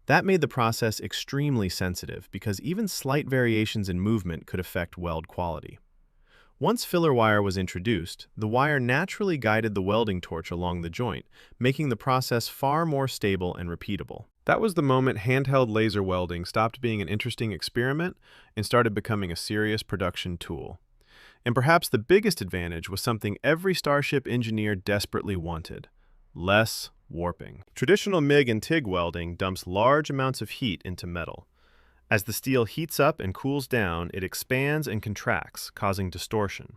That made the process extremely sensitive because even slight variations in movement could affect weld quality. Once filler wire was introduced, the wire naturally guided the welding torch along the joint, making the process far more stable and repeatable. That was the moment handheld laser welding stopped being an interesting experiment and started becoming a serious production tool. And perhaps the biggest advantage was something every Starship engineer desperately wanted: less warping. Traditional MIG and TIG welding dumps large amounts of heat into metal. As the steel heats up and cools down, it expands and contracts, causing distortion.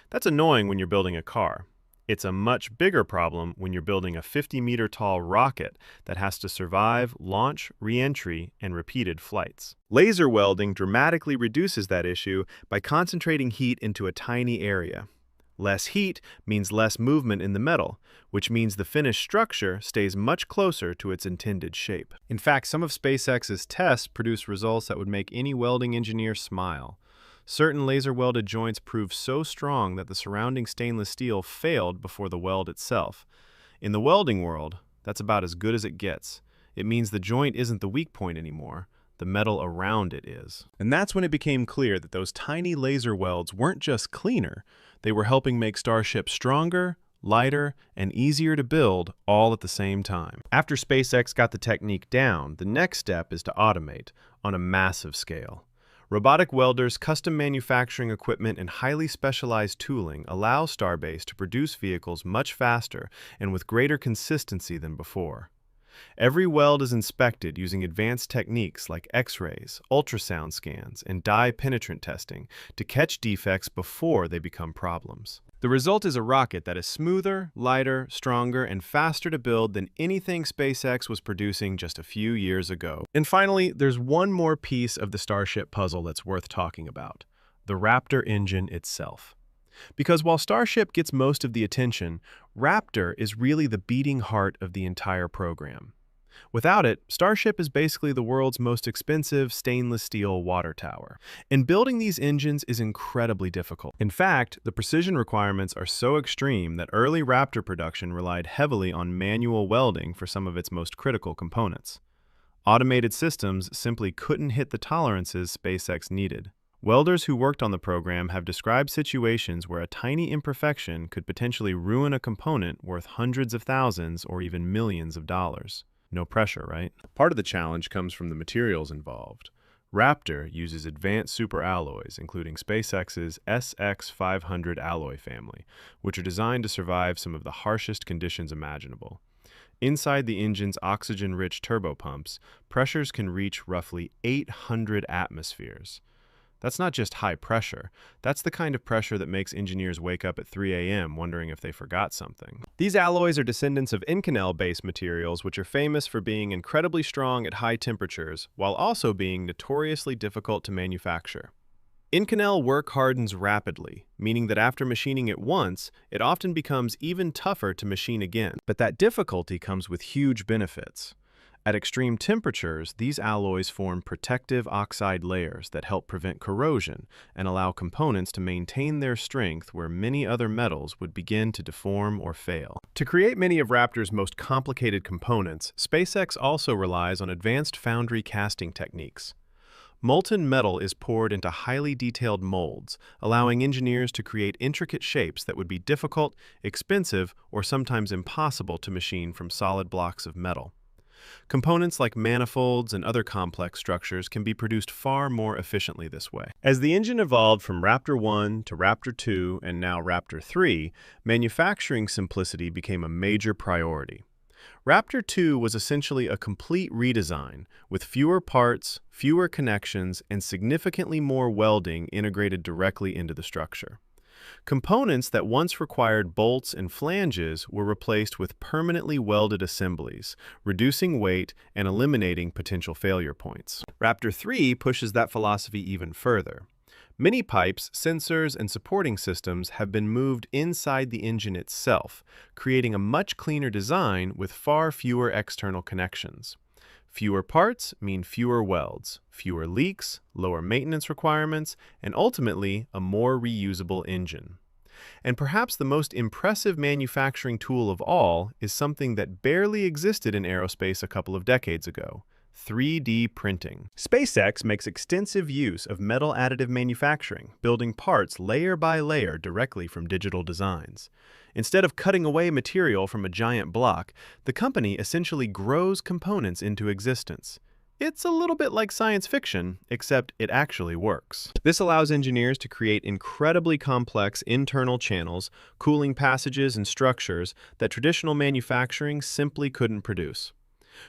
That's annoying when you're building a car. It's a much bigger problem when you're building a 50-meter tall rocket that has to survive launch, re-entry, and repeated flights. Laser welding dramatically reduces that issue by concentrating heat into a tiny area. Less heat means less movement in the metal, which means the finished structure stays much closer to its intended shape. In fact, some of SpaceX's tests produced results that would make any welding engineer smile. Certain laser-welded joints proved so strong that the surrounding stainless steel failed before the weld itself. In the welding world, that's about as good as it gets. It means the joint isn't the weak point anymore. The metal around it is. And that's when it became clear that those tiny laser welds weren't just cleaner. They were helping make Starship stronger, lighter, and easier to build all at the same time. After SpaceX got the technique down, the next step is to automate on a massive scale. Robotic welders, custom manufacturing equipment, and highly specialized tooling allow Starbase to produce vehicles much faster and with greater consistency than before. Every weld is inspected using advanced techniques like X-rays, ultrasound scans, and dye-penetrant testing to catch defects before they become problems. The result is a rocket that is smoother, lighter, stronger, and faster to build than anything SpaceX was producing just a few years ago. And finally, there's one more piece of the Starship puzzle that's worth talking about: the Raptor engine itself. Because while Starship gets most of the attention, Raptor is really the beating heart of the entire program. Without it, Starship is basically the world's most expensive stainless steel water tower. And building these engines is incredibly difficult. In fact, the precision requirements are so extreme that early Raptor production relied heavily on manual welding for some of its most critical components. Automated systems simply couldn't hit the tolerances SpaceX needed. Welders who worked on the program have described situations where a tiny imperfection could potentially ruin a component worth hundreds of thousands or even millions of dollars. No pressure, right? Part of the challenge comes from the materials involved. Raptor uses advanced superalloys, including SpaceX's SX500 alloy family, which are designed to survive some of the harshest conditions imaginable. Inside the engine's oxygen-rich turbopumps, pressures can reach roughly 800 atmospheres. That's not just high pressure. That's the kind of pressure that makes engineers wake up at 3 a.m. wondering if they forgot something. These alloys are descendants of Inconel-based materials, which are famous for being incredibly strong at high temperatures, while also being notoriously difficult to manufacture. Inconel work hardens rapidly, meaning that after machining it once, it often becomes even tougher to machine again. But that difficulty comes with huge benefits. At extreme temperatures, these alloys form protective oxide layers that help prevent corrosion and allow components to maintain their strength where many other metals would begin to deform or fail. To create many of Raptor's most complicated components, SpaceX also relies on advanced foundry casting techniques. Molten metal is poured into highly detailed molds, allowing engineers to create intricate shapes that would be difficult, expensive, or sometimes impossible to machine from solid blocks of metal. Components like manifolds and other complex structures can be produced far more efficiently this way. As the engine evolved from Raptor 1 to Raptor 2 and now Raptor 3, manufacturing simplicity became a major priority. Raptor 2 was essentially a complete redesign, with fewer parts, fewer connections, and significantly more welding integrated directly into the structure. Components that once required bolts and flanges were replaced with permanently welded assemblies, reducing weight and eliminating potential failure points. Raptor 3 pushes that philosophy even further. Many pipes, sensors, and supporting systems have been moved inside the engine itself, creating a much cleaner design with far fewer external connections. Fewer parts mean fewer welds, fewer leaks, lower maintenance requirements, and ultimately a more reusable engine. And perhaps the most impressive manufacturing tool of all is something that barely existed in aerospace a couple of decades ago: 3D printing. SpaceX makes extensive use of metal additive manufacturing, building parts layer by layer directly from digital designs. Instead of cutting away material from a giant block, the company essentially grows components into existence. It's a little bit like science fiction, except it actually works. This allows engineers to create incredibly complex internal channels, cooling passages, and structures that traditional manufacturing simply couldn't produce.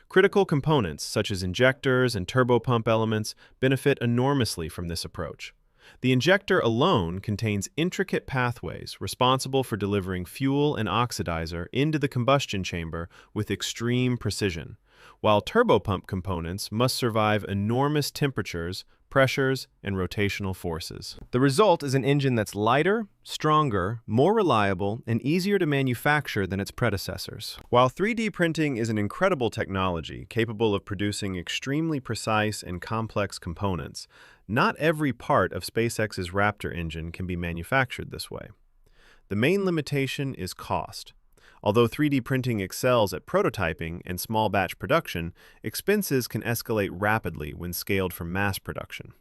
Critical components, such as injectors and turbopump elements, benefit enormously from this approach. The injector alone contains intricate pathways responsible for delivering fuel and oxidizer into the combustion chamber with extreme precision, while turbopump components must survive enormous temperatures, pressures, and rotational forces. The result is an engine that's lighter, stronger, more reliable, and easier to manufacture than its predecessors. While 3D printing is an incredible technology capable of producing extremely precise and complex components, not every part of SpaceX's Raptor engine can be manufactured this way. The main limitation is cost. Although 3D printing excels at prototyping and small batch production, expenses can escalate rapidly when scaled for mass production.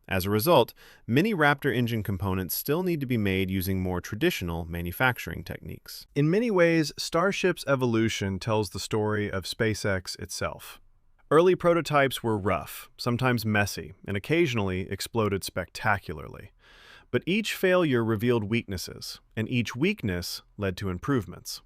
As a result, many Raptor engine components still need to be made using more traditional manufacturing techniques. In many ways, Starship's evolution tells the story of SpaceX itself. Early prototypes were rough, sometimes messy, and occasionally exploded spectacularly. But each failure revealed weaknesses, and each weakness led to improvements.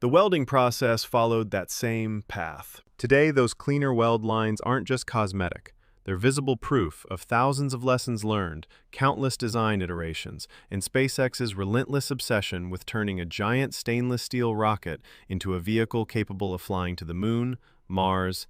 The welding process followed that same path. Today, those cleaner weld lines aren't just cosmetic. They're visible proof of thousands of lessons learned, countless design iterations, and SpaceX's relentless obsession with turning a giant stainless steel rocket into a vehicle capable of flying to the Moon, Mars,